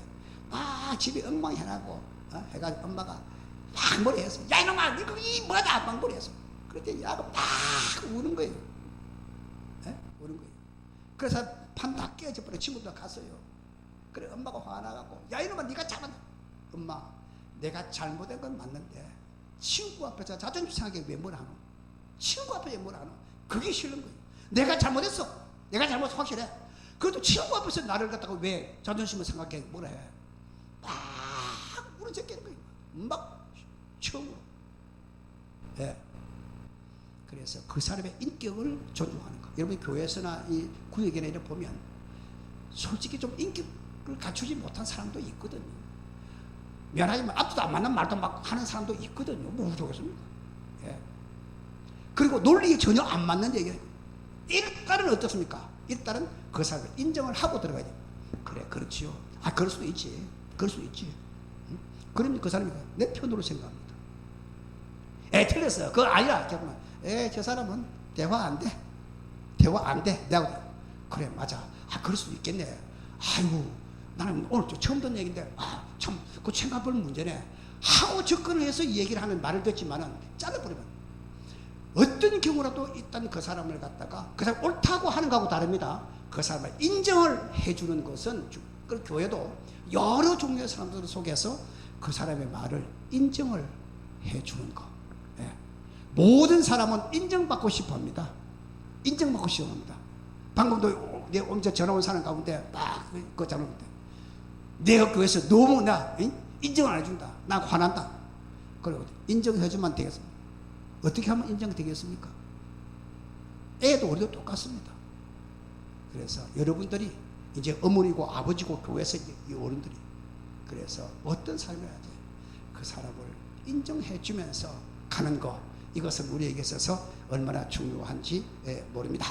집에 엉망해라고 해가지고 엄마가 막 머리해서 야 이놈아 니 그게 뭐다 막 머리해서 그때 야가 막 우는 거예요. 예? 우는 거예요. 그래서 판 다 깨져 버려. 친구들 갔어요. 그래 엄마가 화나갖고 야 이놈아 니가 잘못 엄마 내가 잘못한 건 맞는데 친구 앞에서 자존심 상하게 왜 뭐라 하노? 친구 앞에 왜 뭐라 하노? 그게 싫은 거예요. 내가 잘못했어. 내가 잘못 확실해. 그래도 친구 앞에서 나를 갖다가 왜 자존심을 상하게 뭐라 해? 막 우는 척하는 거예요. 막 처음으로. 예. 그래서 그 사람의 인격을 존중하는 거. 여러분 교회에서나 이 구역이나 이런 보면 솔직히 좀 인격을 갖추지 못한 사람도 있거든요. 미안하지만 앞도 안 맞는 말도 막 하는 사람도 있거든요. 뭐 어쩌겠습니까? 예. 그리고 논리에 전혀 안 맞는 얘기예요. 일단은 어떻습니까? 일단은 그 사람을 인정을 하고 들어가야 돼요. 그래, 그렇지요. 그럴 수도 있지. 그럴 수도 있지. 응? 그러면 그 사람이 내 편으로 생각합니다. 틀렸어. 그거 아니라. 저 사람은 대화 안 돼. 대화 안 돼. 내가 그래, 맞아. 그럴 수도 있겠네. 아이고, 나는 오늘 처음 듣는 얘기인데, 참, 그거 생각해볼 문제네. 하고 접근을 해서 얘기를 하면 말을 듣지만은 잘라버리면. 어떤 경우라도 일단 그 사람을 갖다가, 그 사람 옳다고 하는 거하고 다릅니다. 그 사람을 인정을 해주는 것은, 그 교회도 여러 종류의 사람들 속에서 그 사람의 말을 인정을 해주는 거. 예. 모든 사람은 인정받고 싶어 합니다. 인정받고 싶어 합니다. 방금도 내 언제 전화 온 사람 가운데 딱 그거 전화했는데 내가 교회에서 너무 나 인정을 안 해준다. 나 화난다. 그리고 인정해주면 되겠습니까? 어떻게 하면 인정되겠습니까? 애도 우리도 똑같습니다. 그래서 여러분들이 이제 어머니고 아버지고 교회에서 이 어른들이 그래서 어떤 삶을 해야 돼? 그 사람을 인정해주면서 가는 거 이것은 우리에게 있어서 얼마나 중요한지 모릅니다.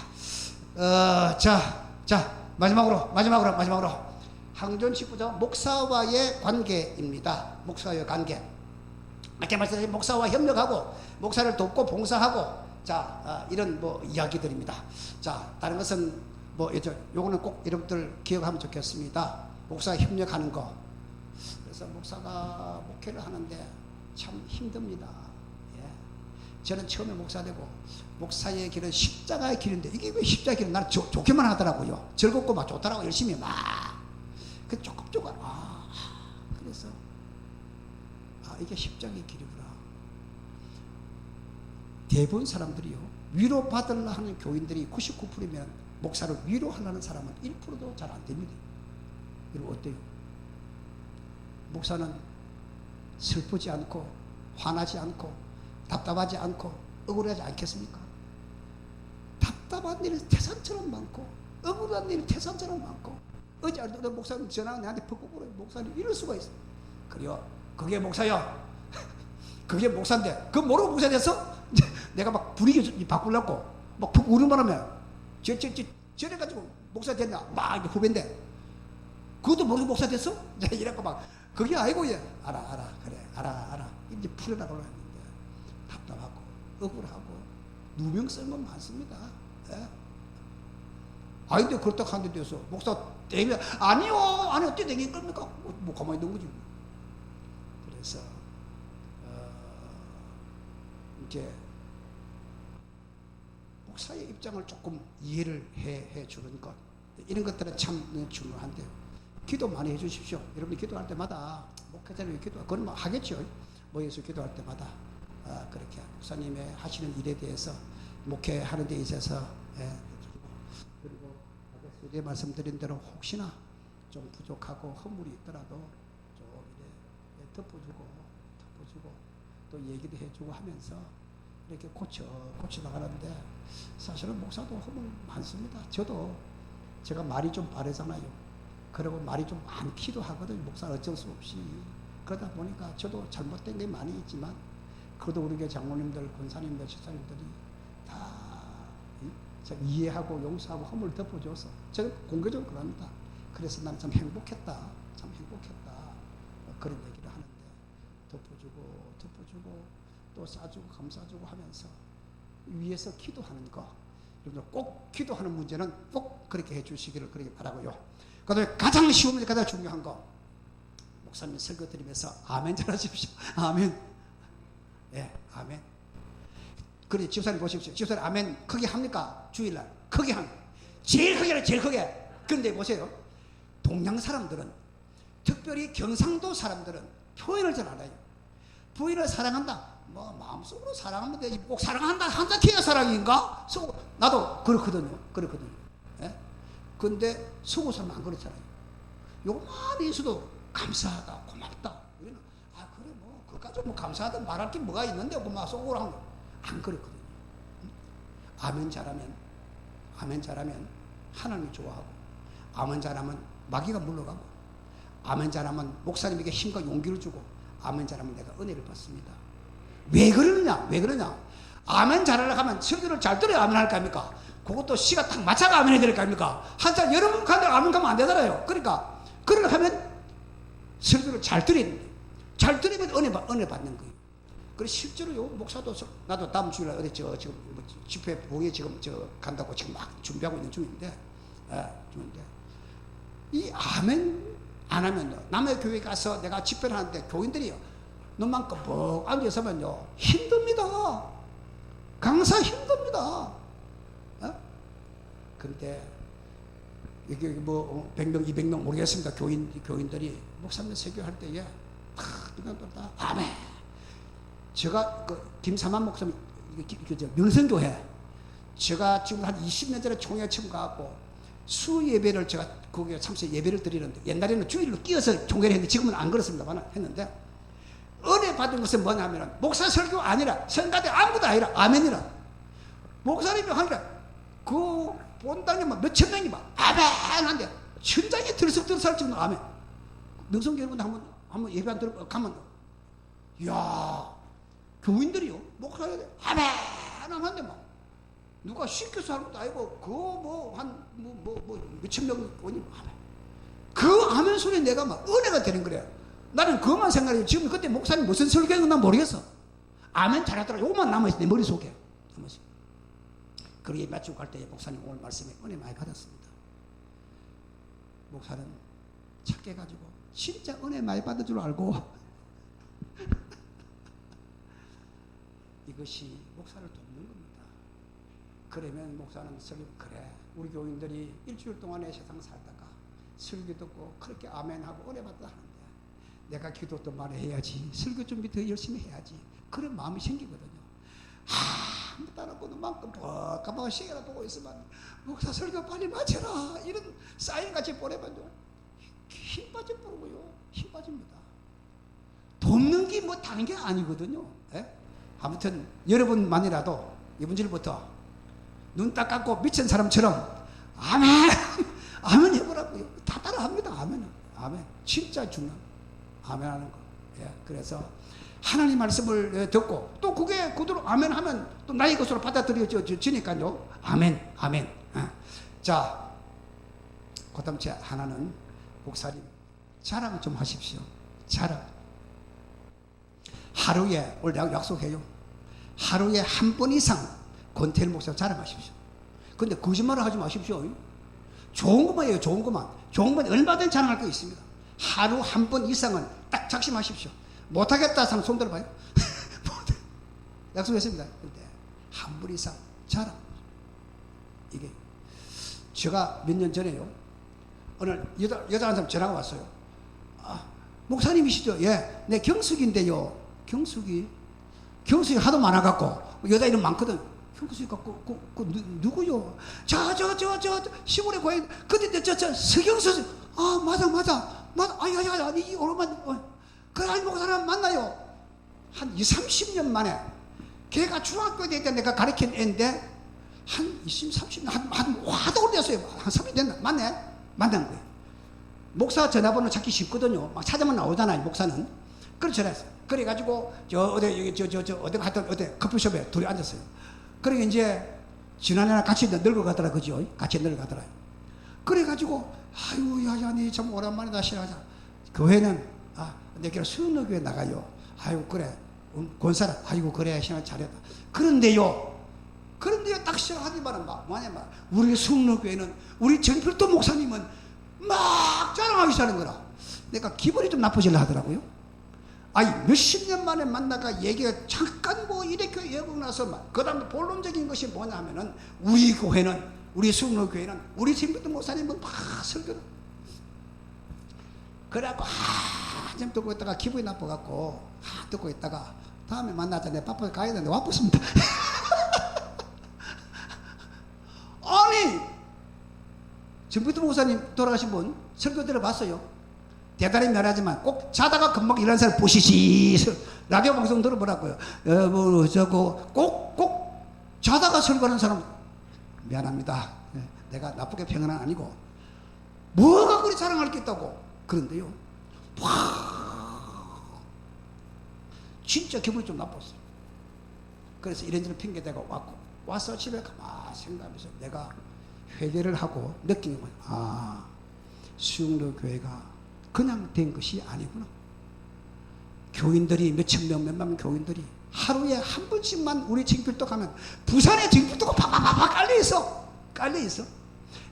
자 마지막으로 항전 19장 목사와의 관계입니다. 목사와의 관계. 아까 말씀드린 목사와 협력하고 목사를 돕고 봉사하고 이런 뭐 이야기들입니다. 다른 것은 요거는 꼭 여러분들 기억하면 좋겠습니다. 목사와 협력하는 거. 그래서 목사가 목회를 하는데 참 힘듭니다. 저는 처음에 목사 되고 목사의 길은 십자가의 길인데 이게 왜 십자가의 길은 나는 좋게만 하더라고요. 즐겁고 막 좋더라고. 열심히 막. 그 조금 그래서 이게 십자가의 길이구나. 대부분 사람들이요 위로받으려 하는 교인들이 99%면 목사를 위로하려는 사람은 1%도 잘 안 됩니다. 여러분 어때요? 목사는 슬프지 않고 화나지 않고 답답하지 않고 억울하지 않겠습니까? 답답한 일이 태산처럼 많고 억울한 일이 태산처럼 많고 어제 어떤 목사님 전화가 내한테 퍽퍽 불어요. 목사님 이럴 수가 있어. 그래요. 그게 목사요. 그게 목사인데 그거 모르고 목사 됐어? 내가 막 분위기 바꾸려고 막 푹 우는 바람에 저래가지고 목사 됐나? 막 이렇게 후배인데 그것도 모르고 목사 됐어? 이래갖고 막 그게 아니고 얘 알아 그래 알아 이제 풀어나가려 했는데 답답하고 억울하고 누명 쓴 건 많습니다. 예? 아닌데 그렇다고 한데 돼서 목사 되면 아니요 어떻게 되긴 겁니까? 뭐 가만히 있는 거지. 그래서 이제 목사의 입장을 조금 이해를 해 주는 것 이런 것들은 참 중요한데요. 기도 많이 해 주십시오. 여러분이 기도할 때마다 목회자님 기도 그건 뭐 하겠죠. 모여서 기도할 때마다 그렇게 목사님의 하시는 일에 대해서 목회하는 데 있어서 그리고 어제 말씀드린 대로 혹시나 좀 부족하고 허물이 있더라도 좀 이렇게 덮어주고 또 얘기도 해주고 하면서 이렇게 고쳐 나가는데 사실은 목사도 허물 많습니다. 제가 말이 좀 빠르잖아요. 그리고 말이 좀 많기도 하거든요. 목사는 어쩔 수 없이. 그러다 보니까 저도 잘못된 게 많이 있지만 그래도 우리 교회 장로님들, 권사님들, 집사님들이 다 이해하고 용서하고 허물을 덮어줘서 제가 공개적으로 그럽니다. 그래서 나는 참 행복했다. 그런 얘기를 하는데 덮어주고 또 싸주고 감싸주고 하면서 위에서 기도하는 거 여러분들 꼭 기도하는 문제는 꼭 그렇게 해주시기를 그렇게 바라고요. 그 다음에 가장 쉬운 문제 가장 중요한 거 목사님 설교 드리면서 아멘 잘하십시오. 아멘. 예, 아멘. 그래 집사님 보십시오. 집사님 아멘 크게 합니까? 주일날 크게 제일 크게. 그런데 보세요. 동양 사람들은 특별히 경상도 사람들은 표현을 잘 안 해요. 부인을 사랑한다. 뭐 마음속으로 사랑하면 되지. 꼭 사랑한다 한다 해야 사랑인가? 나도 그렇거든요. 예? 근데 서구 사람은 안 그렇잖아요. 요만 있어도 감사하다, 고맙다. 우리는 그래 뭐 그까지 뭐 감사하다 말할 게 뭐가 있는데 뭐 막 속으로 하는 안 그렇거든요. 아멘 잘하면 하나님이 좋아하고 아멘 잘하면 마귀가 물러가고 아멘 잘하면 목사님에게 힘과 용기를 주고 아멘 잘하면 내가 은혜를 받습니다. 왜 그러냐? 아멘 잘하려고 하면 설교를 잘 들어야 아멘 할 거 아닙니까? 그것도 시가 딱 맞춰가 아멘 해야 될 거 아닙니까? 한참 여러 번 가다가 아멘 가면 안 되잖아요. 그러니까 그러려고 하면 설교를 잘 들으면 은혜 받는 거예요. 그래서 실제로요 목사도 나도 다음 주일날 어디 지금 집회 보게 지금 간다고 지금 막 준비하고 있는 중인데 이 아멘 안 하면요 남의 교회 가서 내가 집회를 하는데 교인들이요 너만큼 뻑 앉아서면요 힘듭니다. 강사 힘듭니다. 근데 이게 뭐 100명 200명 모르겠습니다. 교인들이 목사님 설교할 때에 다 아멘. 제가 김사만 목사님 명성교회 제가 지금 한 20년 전에 총회 처음 가고 수 예배를 제가 거기에 참석 예배를 드리는데 옛날에는 주일로 끼어서 총회를 했는데 지금은 안 그렇습니다만 했는데 은혜 받은 것은 뭐냐면 목사 설교 아니라 성가대 아무것도 아니라 아멘이라 목사님이 하니까 그 본당에 막 몇천 명이 막 아멘 한데 천장이 들썩들썩할 정도로 아멘. 명성교회 여러분 한번 예배 안 들어 가면 이야 교인들이요 목사님 아멘 하는데 막 누가 시켜서 하는 것도 아니고 몇천 명 오니 아멘. 그 아멘 소리 내가 막 은혜가 되는 거래. 나는 그것만 생각해요. 지금 그때 목사님 무슨 설교했는지 난 모르겠어. 아멘 잘하더라. 요것만 남아있어 내 머릿속에. 그러게 맞추고 갈 때 목사님 오늘 말씀에 은혜 많이 받았습니다. 목사는 착해가지고 진짜 은혜 많이 받을 줄 알고 이것이 목사를 돕는 겁니다. 그러면 목사는 그래 우리 교인들이 일주일 동안에 세상 살다가 설교 듣고 그렇게 아멘하고 은혜 받다 하는데 내가 기도 더 많이 해야지 설교 준비 더 열심히 해야지 그런 마음이 생기거든요. 다른 분은 만큼 가만히 시계나 보고 있으면 목사 설교 빨리 마쳐라 이런 사인같이 보내면요 힘 빠져버리고요. 힘 빠집니다. 돕는 게 뭐 다른 게 아니거든요. 예? 아무튼 여러분만이라도 이번 주부터 눈 딱 감고 미친 사람처럼 아멘 아멘 해보라고요. 다 다 따라합니다. 아멘. 아멘. 진짜 중요한 아멘 하는 거. 예. 그래서 하나님 말씀을 듣고 또 그게 그대로 아멘 하면 또 나의 것으로 받아들여지니까요. 아멘. 아멘. 자, 그 다음 제 하나는 목사님 자랑 좀 하십시오. 자랑. 하루에 오늘 약속해요. 하루에 한 번 이상 권태일 목사 자랑하십시오. 근데 거짓말을 하지 마십시오. 좋은 것만 해요. 좋은 것만. 좋은 것만 얼마든지 자랑할 거 있습니다. 하루 한 번 이상은 딱 작심하십시오. 못하겠다 하면 손 들어봐요. 약속했습니다. 근데 한 번 이상 자랑. 이게 제가 몇 년 전에요. 오늘 여자 한 사람 전화가 왔어요. 아, 목사님이시죠? 예. 네, 경숙인데요. 경숙이 하도 많아갖고 여자 이름 많거든. 경숙이 갖고 누구요? 저 시골에 고향 근데 저 서경수. 아, 맞아. 아야 이 오랜만 그 아니 목사님 만나요. 한 30년 만에 걔가 중학교 때 내가 가르친 애인데 한 30년 한 화도 오래됐어요. 한 3년 됐나? 만난 거예요. 목사 전화번호 찾기 쉽거든요. 막 찾으면 나오잖아요, 목사는. 그래서 전화했어요. 그래가지고 어디 갔던 어디 커피숍에 둘이 앉았어요. 그러니까 이제 지난해나 같이 늙어가더라, 그죠? 같이 늙어가더라. 그래가지고 아유 야야 니 참 오랜만에 다시 하자. 교회는 내가 수영로교회 나가요. 아유 그래 권사라. 아이고 그래 신앙 잘했다. 그런데요 딱 시작하기만은 뭐냐면 우리 수영로교회는 우리 정필도 목사님은 막 자랑하기 시작하는 거라. 내가 기분이 좀 나쁘질라 하더라고요. 아니 몇십 년 만에 만나가 얘기가 잠깐 뭐 이렇게 얘기하고 나서 그 다음 본론적인 것이 뭐냐 하면은 우리 교회는 우리 수영로교회는 우리 정필도 목사님은 막 설교를 그래갖고 한참 듣고 있다가 기분이 나빠갖고 듣고 있다가 다음에 만나자. 내가 바빠서 가야 되는데 와봤습니다. 아니 정필도 목사님 돌아가신 분 설교 들어봤어요. 대단히 미안하지만 꼭 자다가 금방 일어나는 사람 보시시 라디오 방송 들어보라고요. 뭐 저거 꼭 자다가 설교하는 사람 미안합니다. 내가 나쁘게 평은 아니고 뭐가 그리 자랑할 게 있다고. 그런데요 진짜 기분이 좀 나빴어요. 그래서 이런저런 핑계대고 왔고 와서 집에 가만히 생각하면서 내가 회개를 하고 느낀 거예요. 수영로교회가 그냥 된 것이 아니구나. 교인들이 몇천 명 몇만 명 교인들이 하루에 한 번씩만 우리 정필도 가면 부산에 정필도가 팍팍팍 깔려있어.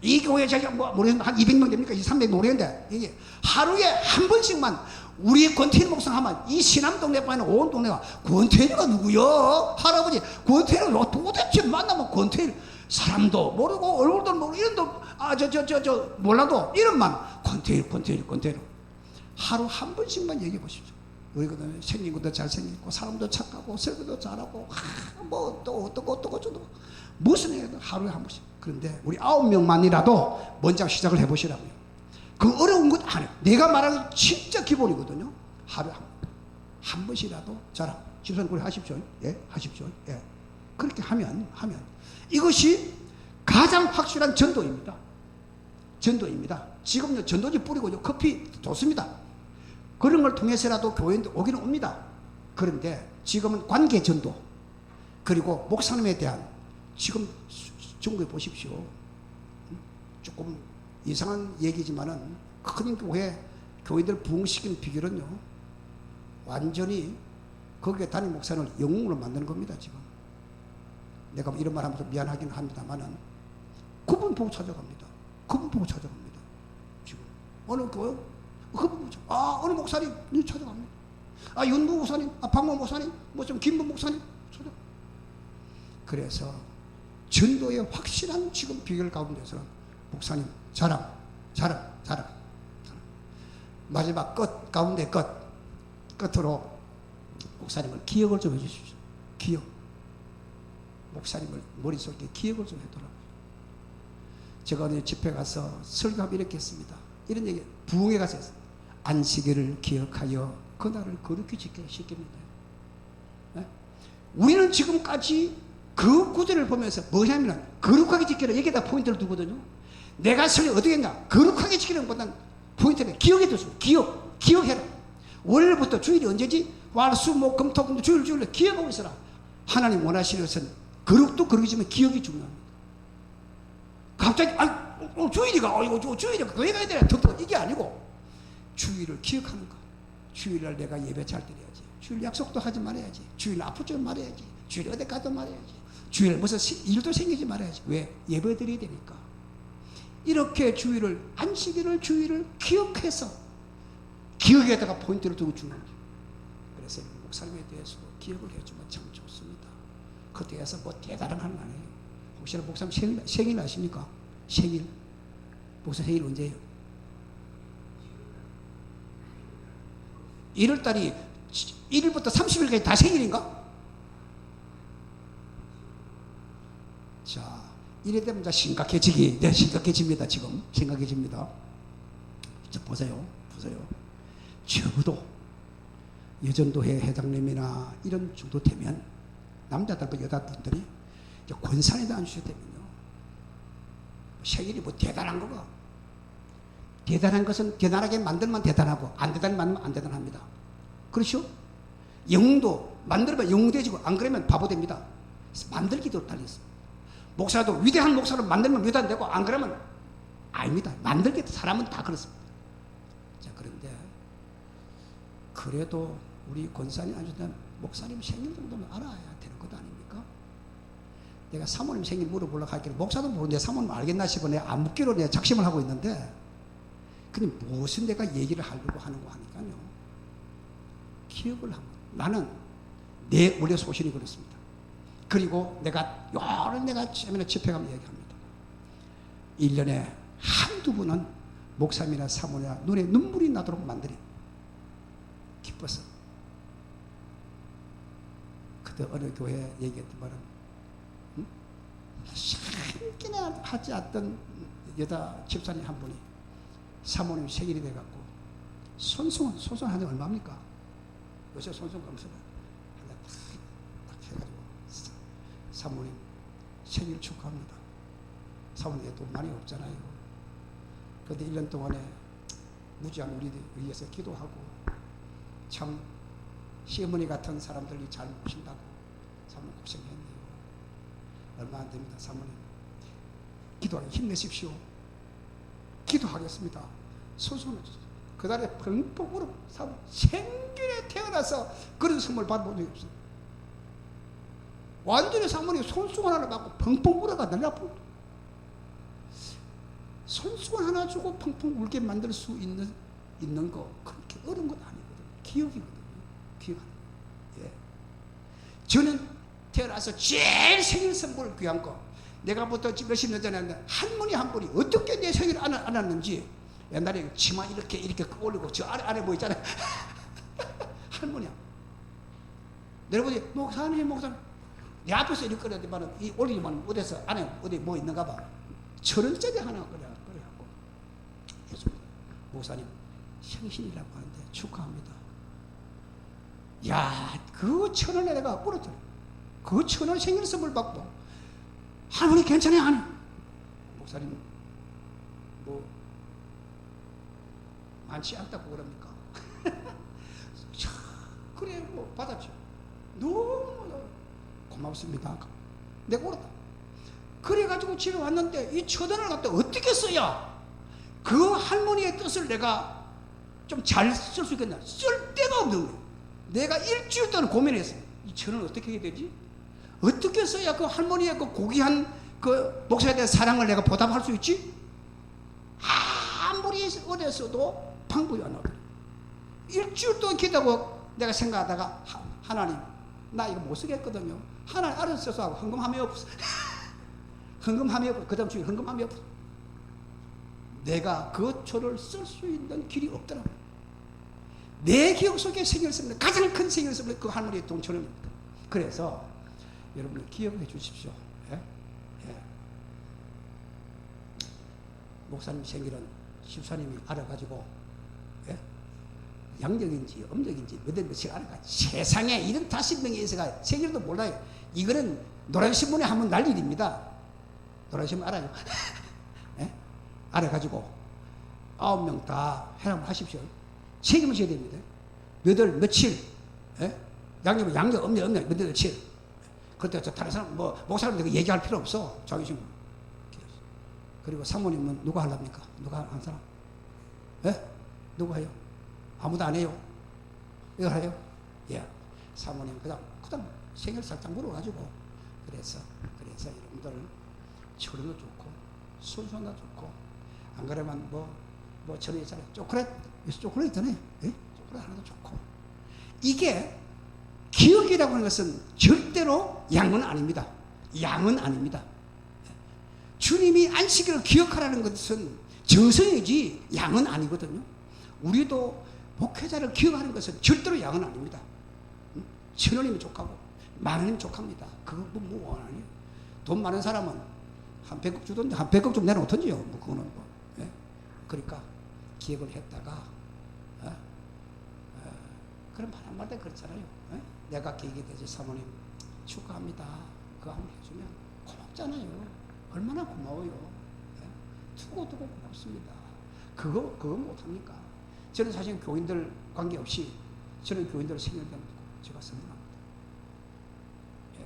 이 교회 제가 모르겠는데 한 200명 됩니까? 300명 모르겠는데 이게 하루에 한 번씩만 우리 권태일 목사 하면 이 시남 동네 빠는 온 동네가 권태일이가 누구요? 할아버지 권태일 도대체 만나면 권태일 사람도 모르고 얼굴도 모르고 이름도 몰라도 이름만 권태일 하루 한 번씩만 얘기해 보십시오. 우리 그다음에 생긴 것도 잘생겼고 사람도 착하고 설교도 잘하고 뭐 또 어떻고 무슨 얘기도 하루에 한 번씩. 그런데 우리 9명만이라도 먼저 시작을 해보시라고요. 그 어려운 것 아니에요. 내가 말하는 진짜 기본이거든요. 하루에 한 번씩이라도 자랑. 집사님 그래 하십시오. 예, 하십시오. 예. 그렇게 하면 이것이 가장 확실한 전도입니다. 지금요 전도지 뿌리고 커피 좋습니다. 그런 걸 통해서라도 교회인들 오기는 옵니다. 그런데 지금은 관계 전도 그리고 목사님에 대한 지금 중국에 보십시오. 조금 이상한 얘기지만은 큰 교회 교인들 부흥시키는 비결은요 완전히 거기에 담임 목사를 영웅으로 만드는 겁니다. 지금 내가 이런 말 하면서 미안하긴 합니다만은 그분 보고 찾아갑니다. 지금 어느 교회 그분 보고 어느 목사님 찾아갑니다. 윤무 목사님, 박모 목사님, 좀 김문 목사님 찾아. 그래서 전도의 확실한 지금 비결 가운데서는 목사님 자랑. 마지막 가운데 끝으로 목사님을 기억을 좀 해주십시오. 기억. 목사님을 머릿속에 기억을 좀 해두라고요. 제가 어느 집회 가서 설교하면 이렇게 했습니다. 이런 얘기, 부흥회 가서 했어요. 안식일을 기억하여 그날을 거룩히 지키게 시킵니다. 네? 우리는 지금까지 그 구절을 보면서 뭐냐면 거룩하게 지키라 여기다 포인트를 두거든요. 내가 설령 어떻게 했냐? 거룩하게 지키는 것보다는 포인트는 기억에 두세요. 기억해라. 월요일부터 주일이 언제지? 월수목금토금토 주일 기억하고 있어라. 하나님 원하시는 것은 거룩도 거룩이지만 기억이 중요합니다. 갑자기 주일이가 이거 주일이가 교회 가야 되나 덕도 이게 아니고 주일을 기억하는 거. 주일날 내가 예배 잘 드려야지. 주일 약속도 하지 말아야지. 주일 아프지 말아야지. 주일 어디 가도 말아야지. 주일 무슨 일도 생기지 말아야지. 왜? 예배 드려야 되니까. 이렇게 주일을 안식일을 주일을 기억해서 기억에다가 포인트를 두고 주는 거예요. 그래서 목사님에 대해서도 기억을 해주면 참 좋습니다. 그에 대해서 뭐 대단한 건 아니에요. 혹시나 목사님 생일 아십니까? 생일. 목사 생일 언제예요? 1월달이 1일부터 30일까지 다 생일인가? 자, 이래 되면 자 심각해집니다. 지금 심각해집니다. 자, 보세요. 적어도 여전도회 회장님이나 이런 정도 되면 남자들과 여자분들이 권산에다 앉으셔야 되면요. 생일이 뭐 대단한 거가. 대단한 것은 대단하게 만들면 대단하고 안 대단하게 만들면 안 대단합니다. 그렇죠? 영웅도 만들면 영웅 되지고 안 그러면 바보 됩니다. 만들기도 달렸어. 목사도 위대한 목사로 만들면 위대한 되고 안 그러면 아닙니다. 만들기도 사람은 다 그렇습니다. 자, 그런데 그래도 우리 권사님 앉으면 목사님 생일 정도는 알아야 되는 것 아닙니까? 내가 사모님 생일 물어보려고 할게요. 목사도 모르는데 사모님 알겠나 싶어 내가 안 묻기로 내가 작심을 하고 있는데 근데 무엇은 내가 얘기를 하려고 하는 거 하니까요. 기억을 하면 나는 내 원래 소신이 그렇습니다. 그리고 내가 최근에 집회 가면 얘기합니다. 1년에 한두 번은 목사님이나 사모님이나 눈에 눈물이 나도록 만들이 기뻐서 그때 어느 교회 얘기했던 말은 함께나 하지 않던 여자 집사님 한 분이 사모님 생일이 돼갖고 손수건 하는 얼마입니까? 요새 손수건 검사를 하나 딱 해가지고 사모님 생일 축하합니다. 사모님 돈 많이 없잖아요. 그런데 1년 동안에 무지한 우리들 위해서 기도하고 참 시어머니 같은 사람들이 잘 모신다고 사모님 고생했네요. 얼마 안 됩니다. 사모님 기도하기 힘내십시오. 기도하겠습니다. 손수건을 그 달에 펑펑 울어 사모님 생전에 태어나서 그런 선물 받아본 적이 없어요. 완전히 사모님 손수건 하나 받고 펑펑 울어가 날라 펑 손수건 하나 주고 펑펑 울게 만들 수 있는 거 그렇게 어려운 건 아니거든요. 기억이거든요. 기억하는 거예요. 예. 저는 태어나서 제일 생일 선물 귀한 거 내가부터 몇십 년 전에 했는데 할머니 한 분이 어떻게 내 생일을 안 왔는지 옛날에 치마 이렇게 올리고 저 아래 뭐 있잖아요. 할머니야. 내려보지 목사님 내 앞에서 이렇게 그랬더니 이 올리면 어디서 안에 어디 뭐 있는가 봐. 1,000원짜리 하나 그래갖고 해줍니다. 목사님 생신이라고 하는데 축하합니다. 야, 그 1,000원에 내가 울었더니 그 1,000원 생일 선물 받고 할머니 괜찮아요? 아니 목사님 뭐 많지 않다고 그럽니까? 그래 뭐 받았죠. 너무 고맙습니다. 내가 울었다. 그래가지고 집에 왔는데 이 1,000원을 갖다 어떻게 써야 그 할머니의 뜻을 내가 좀 잘 쓸 수 있겠냐. 쓸 데가 없는 거예요. 내가 일주일 동안 고민했어요. 이 1,000원 어떻게 해야 되지? 어떻게 써야 그 할머니의 그 고귀한 그 목사에 대한 사랑을 내가 보답할 수 있지? 아무리 어렸어도 방법이 안 나오더라고요. 일주일 동안 기도하고 내가 생각하다가 하나님 나 이거 못 쓰겠거든요. 하나님 알아서 써서 하고 헌금함이 없어. 헌금함이 없어. 그 다음 주에 헌금함이 없어. 내가 그 초를 쓸 수 있는 길이 없더라고요. 내 기억 속에 생일 선물 가장 큰 생일 선물이 그 할머니의 돈 1,000원입니다. 그래서 여러분들 기억해 주십시오. 예? 예. 목사님 생일은 집사님이 알아가지고 예? 양력인지 음력인지 몇월 며칠 알아가 세상에 75명의 인사가 생일도 몰라요. 이거는 노란신문에 하면 날 일입니다. 노란신문 알아요. 예? 알아가지고 9명 다 회람을 하십시오. 책임을 져야 됩니다. 몇월 며칠, 예? 양념 없냐 몇월 며칠. 그때 다른 사람 목사님들 얘기할 필요 없어. 자기 지금. 그리고 사모님은 누가 하랍니까? 누가 한 사람? 예? 누가 해요? 아무도 안 해요. 이거 해요? 예. 사모님 그다음 생일 살짝 물어가지고 그래서 여러분들 철도 좋고 순수도 좋고 안 그러면 저는 있잖아요. 초콜릿 있잖아요. 예? 초콜릿 하나도 좋고 이게 기억이라고 하는 것은 절대로 양은 아닙니다. 양은 아닙니다. 주님이 안식일을 기억하라는 것은 정성이지 양은 아니거든요. 우리도 목회자를 기억하는 것은 절대로 양은 아닙니다. 1,000원이면 족하고 10,000원이면 족합니다. 그거 뭐 아니에요. 돈 많은 사람은 한 100억 주던데 한 100억 좀 내놓던지요. 그거는 예? 그러니까 기억을 했다가 그럼 한마디 그렇잖아요. 예? 내가 기억이 되지 사모님 축하합니다. 그거 한번 해주면 고맙잖아요. 얼마나 고마워요. 예? 두고두고 고맙습니다. 그거 못합니까? 저는 사실 교인들 관계없이 저는 교인들 생일되면 제가 선물합니다. 예.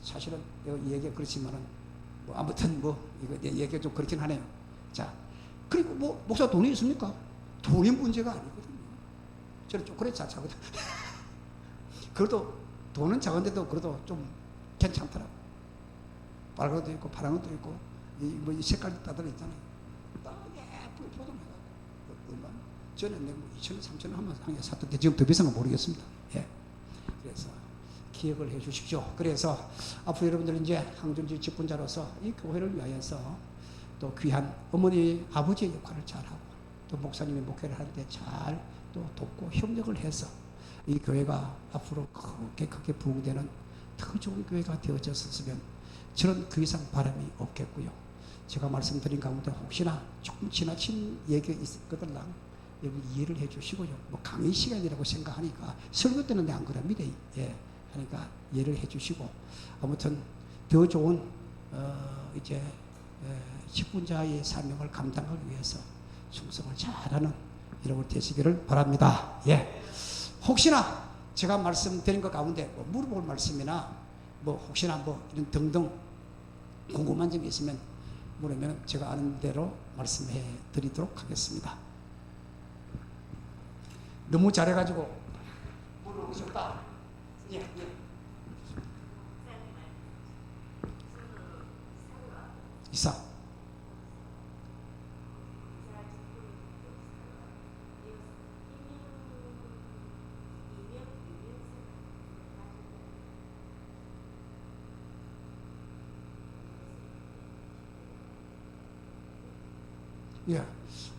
사실은 이 얘기가 그렇지만은 아무튼 이거 얘기가 좀 그렇긴 하네요. 자, 그리고 목사 돈이 있습니까? 돈이 문제가 아니거든요. 저는 초콜릿 잘 사거든. 그래도 돈은 작은데도 그래도 좀 괜찮더라고. 빨간 것도 있고 파란 것도 있고 이 색깔 따들 있잖아요. 딱 예쁘게 포장해가지고 얼마? 저는 내가 2,000원, 3,000원 한개 샀던데 지금 더 비싼 건 모르겠습니다. 예. 그래서 기억을 해 주십시오. 그래서 앞으로 여러분들은 이제 항존지 직분자로서 이 교회를 위하여서 또 귀한 어머니, 아버지의 역할을 잘하고 또 목사님이 목회를 하는데 잘 또 돕고 협력을 해서 이 교회가 앞으로 크게 부흥되는 더 좋은 교회가 되어졌으면 저는 그 이상 바람이 없겠고요. 제가 말씀드린 가운데 혹시나 조금 지나친 얘기가 있거든요. 여러분 이해를 해 주시고요. 강의 시간이라고 생각하니까 설교 때는 안 그럽니다. 예. 하니까 이해를 해 주시고 아무튼 더 좋은 이제 직분자의 사명을 감당하기 위해서 충성을 잘하는 여러분 되시기를 바랍니다. 예. 혹시나 제가 말씀드린 것 가운데 물어볼 말씀이나 혹시나 이런 등등 궁금한 점이 있으면 물으면 제가 아는 대로 말씀해 드리도록 하겠습니다. 너무 잘해가지고 물어보셨다. 예. 이사. 예.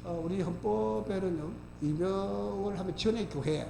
우리 헌법에는요, 임명을 하면 전에 교회